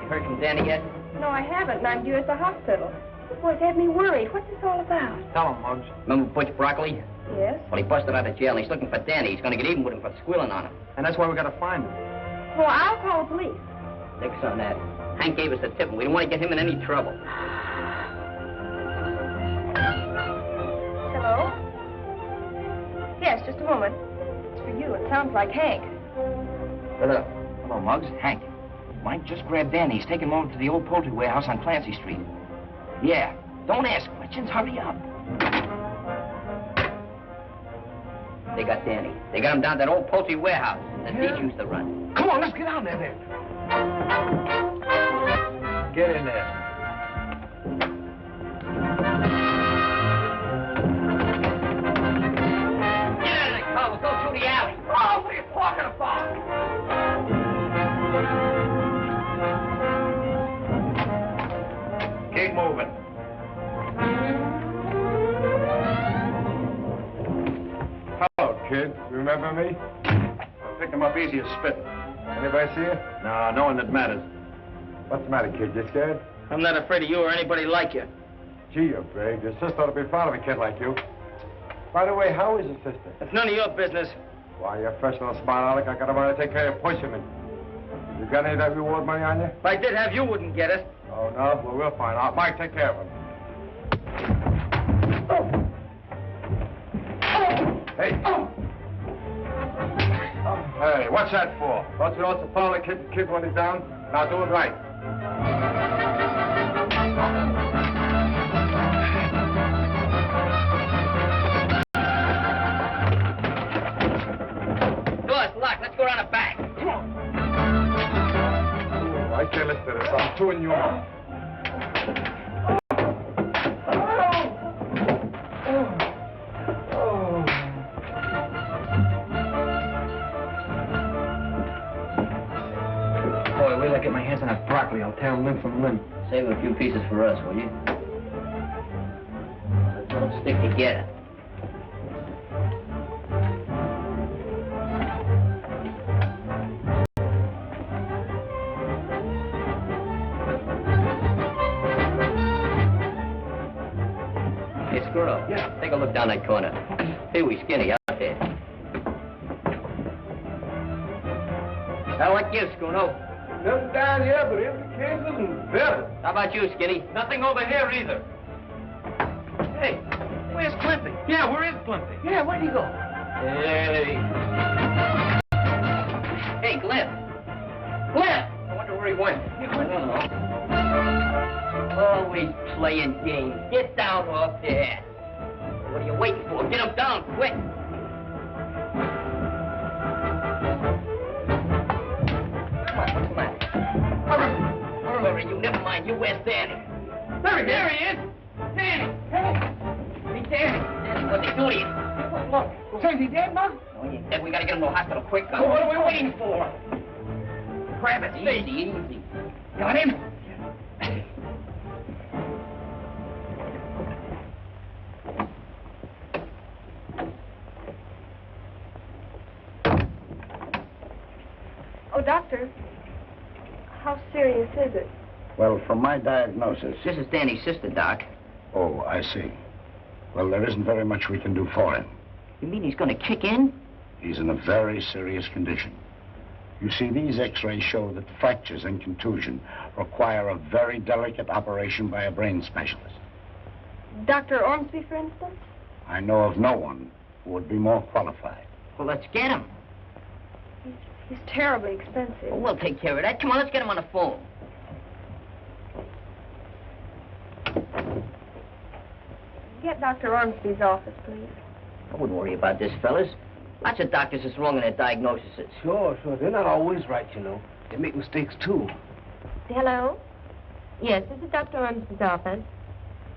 A: heard from Danny yet?
F: No, I haven't, and I'm due at the hospital. You boys have me worried. What's this all about?
B: Tell him, Muggs.
A: Remember Butch Broccoli?
F: Yes?
A: Well, he busted out of jail, and he's looking for Danny. He's going to get even with him for squealing on him.
B: And that's why we got to find him.
F: Well, I'll call the police.
A: Nix on that. Hank gave us the tip, and we don't want to get him in any trouble.
F: Hello? Yes, just a moment. It's for you. It sounds like Hank.
A: Hello. Hello, Muggs. Hank. Mike, just grab Danny. He's taking him over to the old poultry warehouse on Clancy Street. Yeah. Don't ask questions. Hurry up. They got Danny. They got him down to that old poultry warehouse that Deej used to run.
H: Come on, let's get down there then.
E: Get in there.
A: Get out of the car. We'll go through the alley.
B: Oh, what are you talking about?
E: Keep moving. Hello, kid. Remember me? I picked him up easy as spitting. Anybody see you? No, no one that matters. What's the matter, kid? You scared?
B: I'm not afraid of you or anybody like you.
E: Gee, you're brave. Your sister ought to be proud of a kid like you. By the way, how is your sister?
B: It's none of your business.
E: Why, you're fresh and smart, Alec. I got a mind to take care of pushing. You got any of that reward money on you?
B: If I did have, you wouldn't get it.
E: Oh, no? Well, we'll find out. Mike, take care of him. Hey. Hey, what's that for? Don't you also follow the kid when he's down? Now do it right.
A: Door's locked. Let's go around the back.
E: Come on. Oh, I can't listen to this. I'm too inhuman.
H: Wait till I get my hands on that broccoli. I'll tear him limb from limb.
A: Save a few pieces for us, will you? Don't stick together. Hey, Squirrel.
H: Yeah.
A: Take a look down that corner. Here we Skinny out there. I like you, Schoono.
H: Nothing down here but empty cases and bills.
A: How about you, Skinny?
B: Nothing over here either. Hey, where's Climpy? Yeah, where is Climpy?
H: Yeah, where'd he go?
A: Hey. Hey, Glenn. Glenn! I wonder where he went. I don't know. Always playing games. Get down off there. What are you waiting for? Get him down, quick. Come on, what's the matter? Hurry, you never mind. You where's Danny? There he is. Danny. Hey, Danny. Danny, what they do to you?
H: Look, say, is he dead, Mom?
A: No, he ain't dead. We gotta get him to the hospital quick.
H: Well, what are we waiting for?
A: Grab it. Easy.
H: Got him?
F: Oh, doctor, how serious is it?
J: Well, from my diagnosis...
A: This is Danny's sister, Doc.
J: Oh, I see. Well, there isn't very much we can do for him.
A: You mean he's gonna kick in?
J: He's in a very serious condition. You see, these x-rays show that fractures and contusion require a very delicate operation by a brain specialist.
F: Dr. Ormsby, for instance?
J: I know of no one who would be more qualified.
A: Well, let's get him.
F: He's terribly expensive.
A: Well, we'll take care of that. Come on, let's get him on the phone.
F: Get Dr. Ormsby's office, please.
A: I wouldn't worry about this, fellas. Lots of doctors is wrong in their diagnoses.
H: Sure. They're not always right, you know. They make mistakes, too.
K: Hello? Yes, this is Dr. Ormsby's office.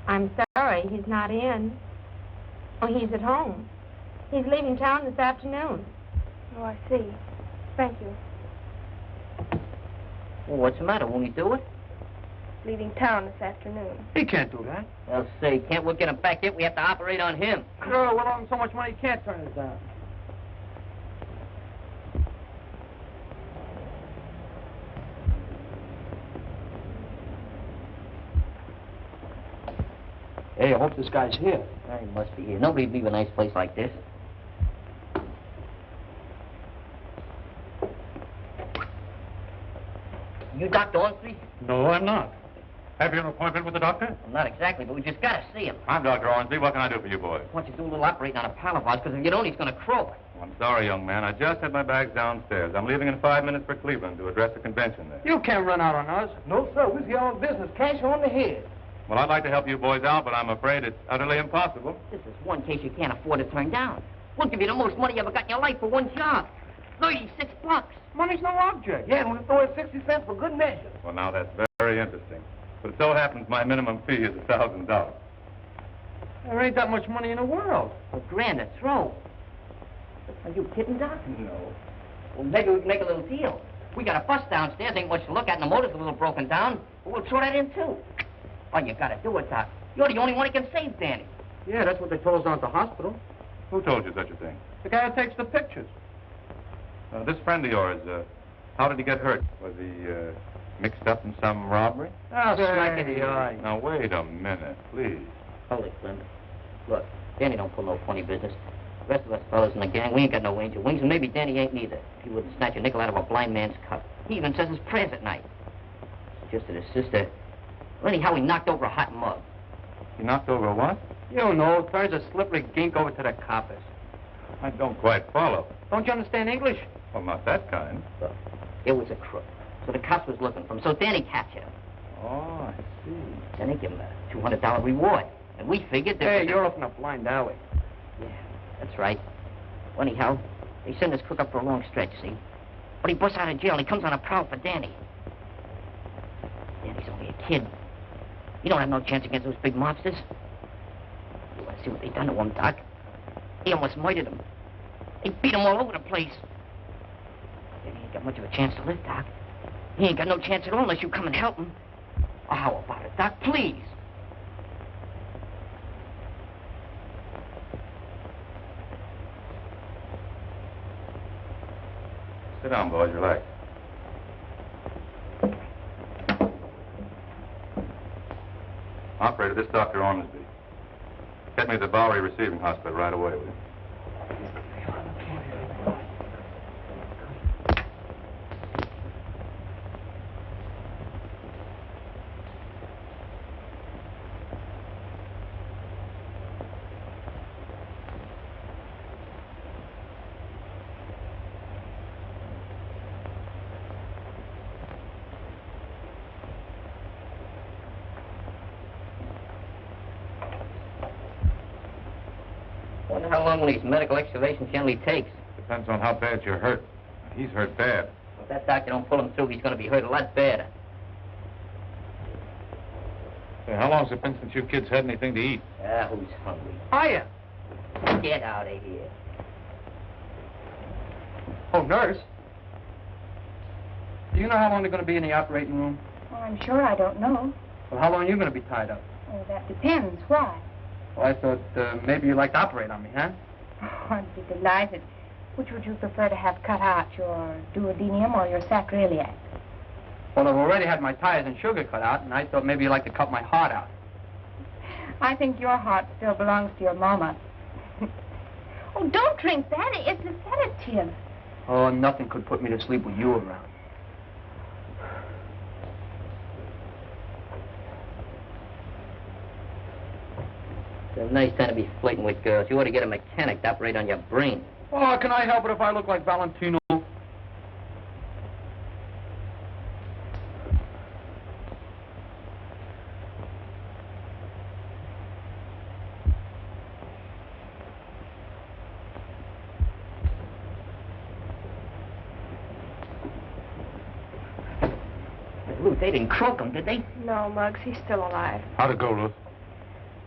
K: I'm sorry, he's not in. Oh, he's at home. He's leaving town this afternoon.
F: Oh, I see. Thank you.
A: Well, what's the matter? Won't he do it?
F: Leaving town this afternoon.
H: He can't do that.
A: Well, say, can't we get him back yet? We have to operate on him.
H: Sure, we'll owe him so much money he can't turn it down. Hey, I hope this guy's here.
A: He must be here. Nobody'd leave a nice place like this. You Dr. Ormsby?
E: No, I'm not. Have you an appointment with the doctor?
A: Well, not exactly, but we just gotta see him.
E: I'm Dr. Ormsby. What can I do for you, boys?
A: I want you to do a little operating on a pal of ours, because if you don't, he's gonna croak.
E: I'm sorry, young man. I just had my bags downstairs. I'm leaving in 5 minutes for Cleveland to address a convention there.
H: You can't run out on us. No, sir. We're here on business. Cash on the head.
E: Well, I'd like to help you boys out, but I'm afraid it's utterly impossible.
A: This is one case you can't afford to turn down. We'll give you the most money you ever got in your life for one job. $36.
H: Money's no object. Yeah, and we'll throw it 60 cents for good measure.
E: Well, now, that's very interesting. But it so happens my minimum fee is $1,000.
H: There ain't that much money in the world.
A: $1,000 a throw. Are you kidding, Doc?
E: No.
A: Well, maybe we can make a little deal. We got a bus downstairs, ain't much to look at, and the motor's a little broken down. But we'll throw that in, too. Well, you gotta do it, Doc. You're the only one who can save Danny.
H: Yeah, that's what they told us down at the hospital.
E: Who told you such a thing?
H: The guy who takes the pictures.
E: This friend of yours, How did he get hurt? Was he mixed up in some robbery?
B: Oh, smack in the eye.
E: Now, wait a minute, please.
A: Hold it, Clem. Look, Danny don't pull no funny business. The rest of us fellas in the gang, we ain't got no angel wings, and maybe Danny ain't neither. He wouldn't snatch a nickel out of a blind man's cup. He even says his prayers at night. Just that his sister... Well, anyhow, he knocked over a hot mug.
E: He knocked over a what?
B: You don't know. Turns a slippery gink over to the coppers.
E: I don't quite follow.
B: Don't you understand English?
E: Well, not that kind.
A: Look, it was a crook. So the cops was looking for him. So Danny captured him.
E: Oh, I see.
A: Then they give him a $200 reward. And we figured that...
B: Hey, you're up in a blind alley.
A: Yeah, that's right. Well, anyhow, they send this crook up for a long stretch, see? But he busts out of jail and he comes on a prowl for Danny. Danny's only a kid. He don't have no chance against those big mobsters. You want to see what they done to him, Doc? He almost murdered him. They beat him all over the place. Danny ain't got much of a chance to live, Doc. He ain't got no chance at all unless you come and help him. Oh, how about it, Doc? Please.
E: Sit down, boys. Relax. Operator, this is Dr. Ormsby. Get me to the Bowery Receiving Hospital right away, will you?
A: Wonder how long one of these medical excavations generally takes.
E: Depends on how bad you're hurt. He's hurt bad.
A: If that doctor don't pull him through, he's going to be hurt a lot badder.
E: Hey, how long's it been since you kids had anything to eat?
A: Ah, who's hungry?
B: Hiya.
A: Get out of here.
B: Oh, nurse. Do you know how long they're going to be in the operating room?
F: Oh, I'm sure I don't know.
B: Well, how long are you going to be tied up?
F: Oh, that depends. Why?
B: Well, I thought maybe you'd like to operate on me, huh?
F: Oh, I'd be delighted. Which would you prefer to have cut out, your duodenum or your sacroiliac?
B: Well, I've already had my tires and sugar cut out, and I thought maybe you'd like to cut my heart out.
F: I think your heart still belongs to your mama. Oh, don't drink that. It's a sedative.
B: Oh, nothing could put me to sleep with you around.
A: It's a nice time to be flirting with girls. You ought to get a mechanic to operate on your brain.
B: Oh, can I help it if I look like Valentino?
A: Ruth, they didn't croak him, did they?
F: No, Muggs, he's still alive.
E: How'd it go, Ruth?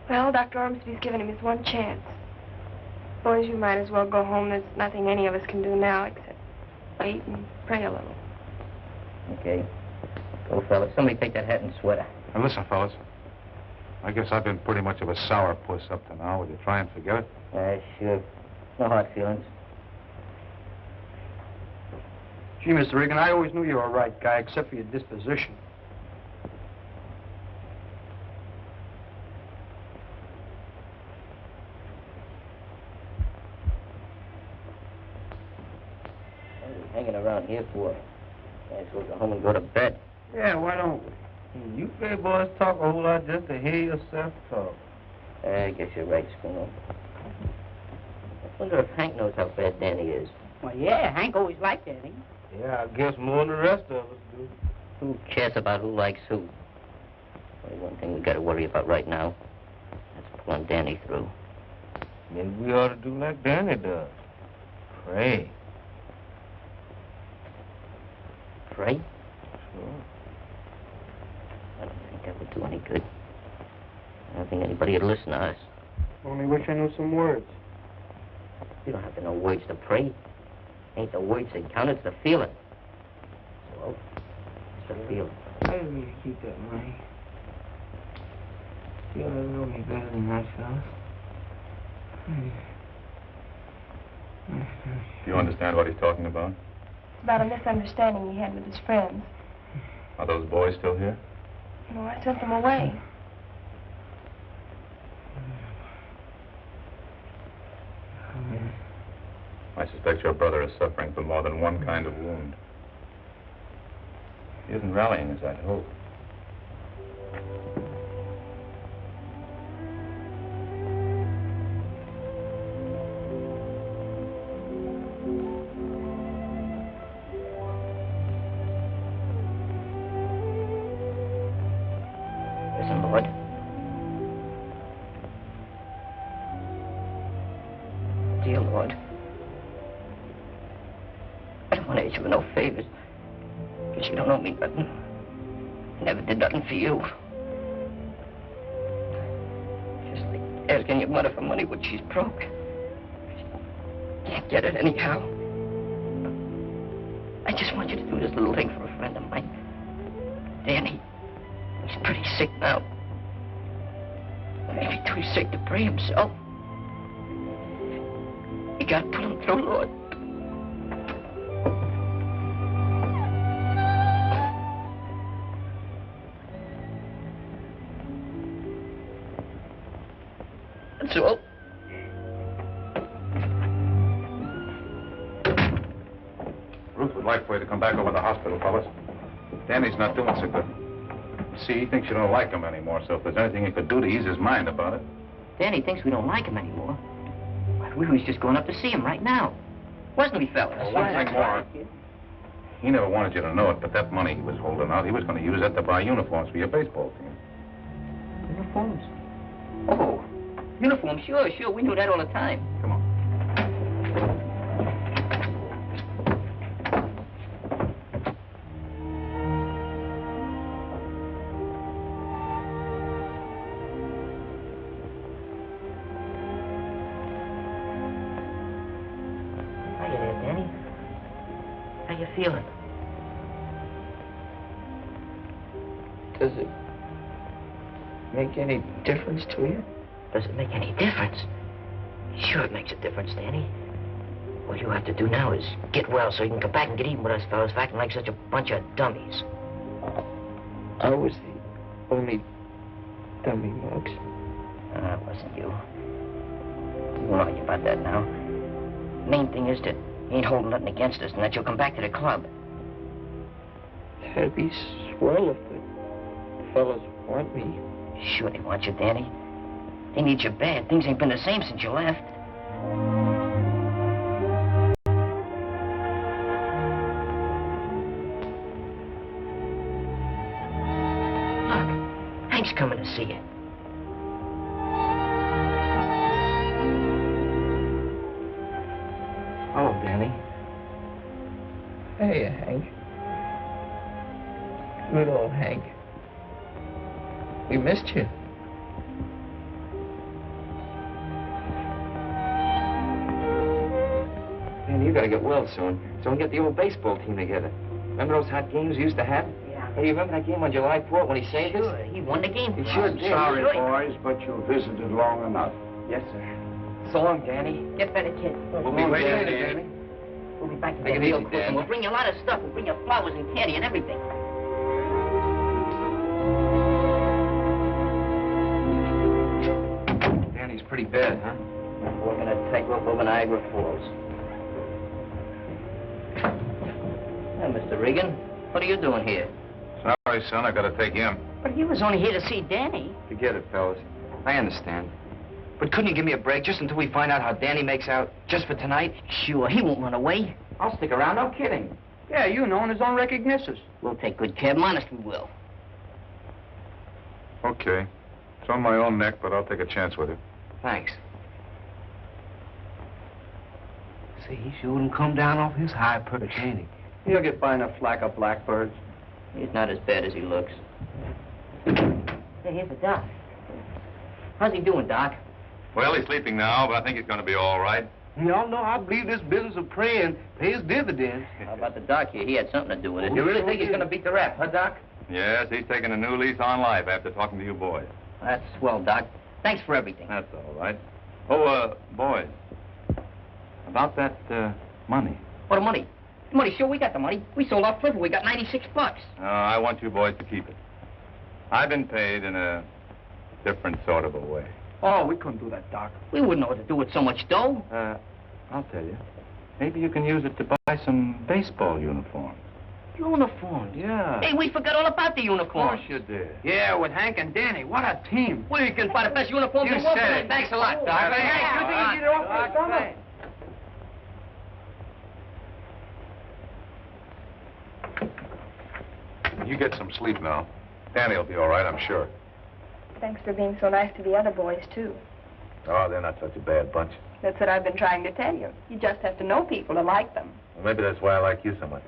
F: Well, Dr. Ormsby's given him his one chance. Boys, you might as well go home. There's nothing any of us can do now except wait and pray a little.
A: Okay. Go, fellas. Somebody take that hat and sweater.
E: Now, listen, fellas. I guess I've been pretty much of a sourpuss up to now. Will you try and forget it?
A: Sure. No hard feelings.
B: Gee, Mr. Regan, I always knew you were a right guy, except for your disposition.
A: What are we hanging around here for? Might as well go home and go to bed.
H: Yeah, why don't we? You gay boys talk a whole lot just to hear yourself talk.
A: I guess you're right, Schooner. I wonder if Hank knows how bad Danny is.
C: Well, yeah, Hank always liked Danny.
H: Yeah, I guess more than the rest of us do.
A: Who cares about who likes who? Only one thing we got to worry about right now. That's pulling Danny through.
H: Maybe we ought to do like Danny does. Pray.
A: Pray?
H: Sure.
A: I don't think that would do any good. I don't think anybody would listen to us.
H: Only wish I knew some words.
A: You don't have to know words to pray. Ain't the words that count, it's the feeling. So, it's the feeling.
H: I didn't mean to keep that money. You ought to know me better than that, fella.
E: Do you understand what he's talking about?
F: It's about a misunderstanding he had with his friends.
E: Are those boys still here?
F: No, I sent them away.
E: I suspect your brother is suffering from more than one kind of wound. He isn't rallying as I'd hoped.
A: Listen, Lord. Dear Lord. I don't want to ask you for no favors. Because you don't owe me nothing. I never did nothing for you. Just like asking your mother for money when she's broke. She can't get it anyhow. I just want you to do this little thing for a friend of mine. Danny. He's pretty sick now. Maybe too sick to pray himself. You gotta put him through, Lord. That's all.
E: Ruth would like for you to come back over to the hospital, fellas. Danny's not doing so good. See, he thinks you don't like him anymore, so if there's anything you could do to ease his mind about it.
A: Danny thinks we don't like him anymore. Why, we was just going up to see him right now. Wasn't we, fellas?
E: Well, one thing more. He never wanted you to know it, but that money he was holding out, he was going to use that to buy uniforms for your baseball team.
A: Uniforms? Oh, uniforms, sure. We knew that all the time.
E: Come on.
A: Hiya there, Danny. How you feeling? Does it make any difference to you? Does it make any difference? Sure it makes a difference, Danny. What you have to do now is get well so you can come back and get even with us fellas for acting like such a bunch of dummies. I was the only dummy, Max. It wasn't you. We won't argue about that now. Main thing is that you ain't holding nothing against us and that you'll come back to the club. That'd be swell if the fellas want me. Sure they want you, Danny. They need you bad. Things ain't been the same since you left. Look, Hank's coming to see you. Hello, Danny. Hey, Hank. Good old Hank. We missed you. Danny, you gotta get well soon, so we can get the old baseball team together. Remember those hot games we used to have? Yeah. Hey, you remember that game on July 4th when he saved us? Sure, he won the game. He sure did.
J: Sorry, boys, but you visited long enough.
A: Yes, sir. So long, Danny. Get better, kid.
E: We'll be waiting, Danny.
A: We'll be back
E: Take
A: again
E: it
A: real
E: easy,
A: quick,
E: Dan.
A: and we'll bring you a lot of stuff. We'll bring you flowers and candy and everything.
E: Danny's pretty bad, huh?
A: We're gonna tightrope over Niagara Falls. Now, Mr. Regan, what are you doing here?
E: Sorry, son, I gotta take him.
A: But he was only here to see Danny.
G: Forget it, fellas. I understand. But couldn't you give me a break just until we find out how Danny makes out? Just for tonight?
A: Sure, he won't run away.
G: I'll stick around, no kidding.
H: Yeah, you know, and his own recognitions.
A: We'll take good care of him, honest we will.
E: Okay. It's on my own neck, but I'll take a chance with it.
G: Thanks.
H: See, he sure wouldn't come down off his high perch, ain't he? He'll get by in a flock of blackbirds.
A: He's not as bad as he looks. Hey, here's the doc. How's he doing, Doc?
E: Well, he's sleeping now, but I think he's gonna be all right.
H: Y'all know I believe this business of praying pays dividends.
A: How about the doc here? He had something to do with it. You really think he's gonna beat the rap, huh, Doc?
E: Yes, he's taking a new lease on life after talking to you boys.
A: That's swell, Doc. Thanks for everything.
E: That's all right. Oh, boys. About that, money.
A: What money? Money, sure, we got the money. We sold our flipper. We got $96.
E: No, I want you boys to keep it. I've been paid in a different sort of a way.
H: Oh, we couldn't do that, Doc.
A: We wouldn't know what to do with so much dough.
E: I'll tell you. Maybe you can use it to buy some baseball uniforms.
A: Uniforms?
E: Yeah.
A: Hey, we forgot all about the
E: Of
A: uniforms.
E: course you did.
H: Yeah, with Hank and Danny. What a team.
A: We can buy the best uniforms
E: You
A: in the world.
E: said it.
A: Thanks a lot, Doc.
H: Hey, Hank, you think you get off the summer?
E: You get some sleep now. Danny will be all right, I'm sure.
F: Thanks for being so nice to the other boys, too.
E: Oh, they're not such a bad bunch.
F: That's what I've been trying to tell you. You just have to know people to like them.
E: Well, maybe that's why I like you so much.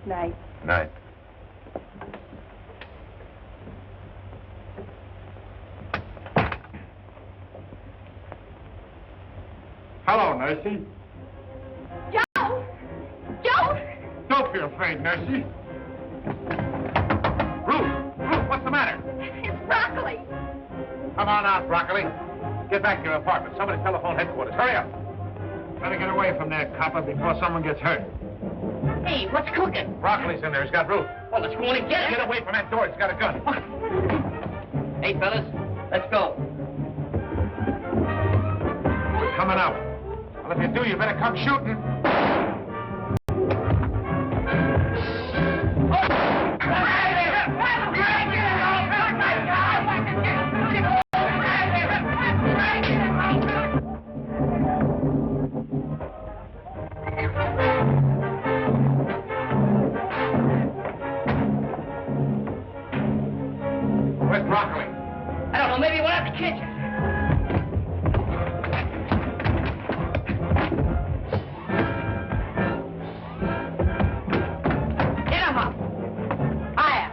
F: Night.
E: Night. Hello, Nursey.
C: Joe! Joe!
E: Don't be afraid, Nursey. Ruth, what's the matter?
C: It's Broccoli.
E: Come on out, Broccoli. Get back to your apartment. Somebody telephone headquarters. Hurry up. Better get away from there, copper, before someone gets hurt.
A: Hey, what's cooking?
E: Broccoli's in there. He's got Ruth.
A: Well, let's go in and get it.
E: Get away from that door. He's got a gun.
A: Hey, fellas, let's go.
E: We're coming out. Well, if you do, you better come shooting. Where's Broccoli?
A: I don't know, maybe we'll have to catch him. Get him up. Hiya.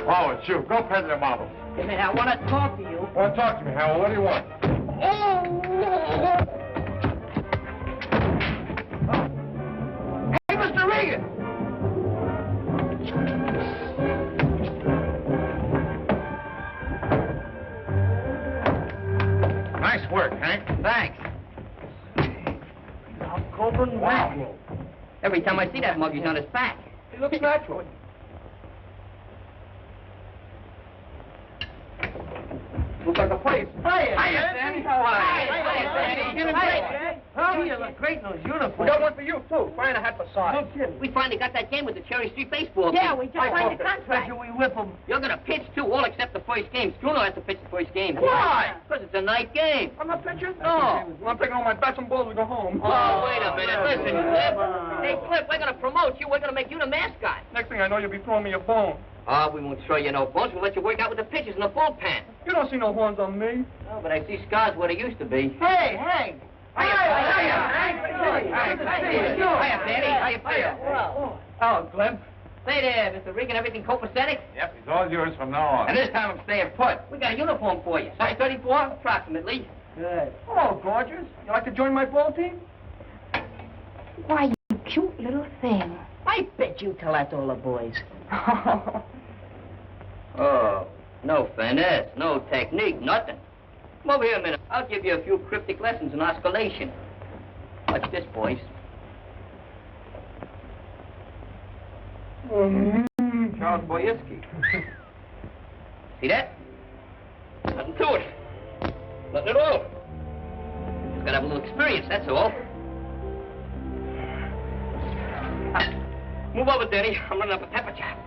E: Oh, it's you. Go pet the model.
A: Hey, man, I want to talk to you.
E: Well, talk to me, Howell. What do you want?
H: Hey, Mr. Regan!
E: Nice work, Hank.
A: Thanks.
H: Coburn Mackerel.
A: Every time I see that mug, he's on his back.
H: He looks natural. Looks like a place. Hiya,
A: Danny. How are you? Hiya, Danny.
H: Hiya, Huh? You look great in those uniforms. We got one for you, too. Find a hat for size. No kidding.
A: We finally got that game with the Cherry Street baseball
C: Yeah,
A: team.
C: we just signed the contract.
H: we whip them.
A: You're going to pitch, too, all except the first game. Struno has to pitch the first game.
H: Why?
A: Because it's a night game.
H: I'm not pitching?
A: No.
H: Well, I'm taking all my bats and balls to go home.
A: Oh, wait a minute. Listen, Cliff. Hey, Cliff, we're going to promote you. We're going to make you the mascot.
H: Next thing I know, you'll be throwing me a bone.
A: Oh, we won't throw you no bones. We'll let you work out with the pitchers in the bullpen.
H: You don't see no horns on me.
A: Oh, but I see scars where they used to be.
H: Hey, Hank!
A: Hiya, Danny. How you feel?
H: Oh, Glenn.
A: Say there, Mr. Regan, everything copacetic?
E: Yep, he's all yours from now on.
A: And this time I'm staying put. We got a uniform for you. Size 34, approximately.
H: Good. Hello, gorgeous. You like to join my ball team?
C: Why, you cute little thing. I bet you tell that to all the boys.
A: Oh, no finesse, no technique, nothing. Come over here a minute. I'll give you a few cryptic lessons in osculation. Watch this, boys.
H: Charles Boyetsky.
A: See that? Nothing to it. Nothing at all. Just gotta have a little experience, that's all. Move over, Danny. I'm running up a pepper trap.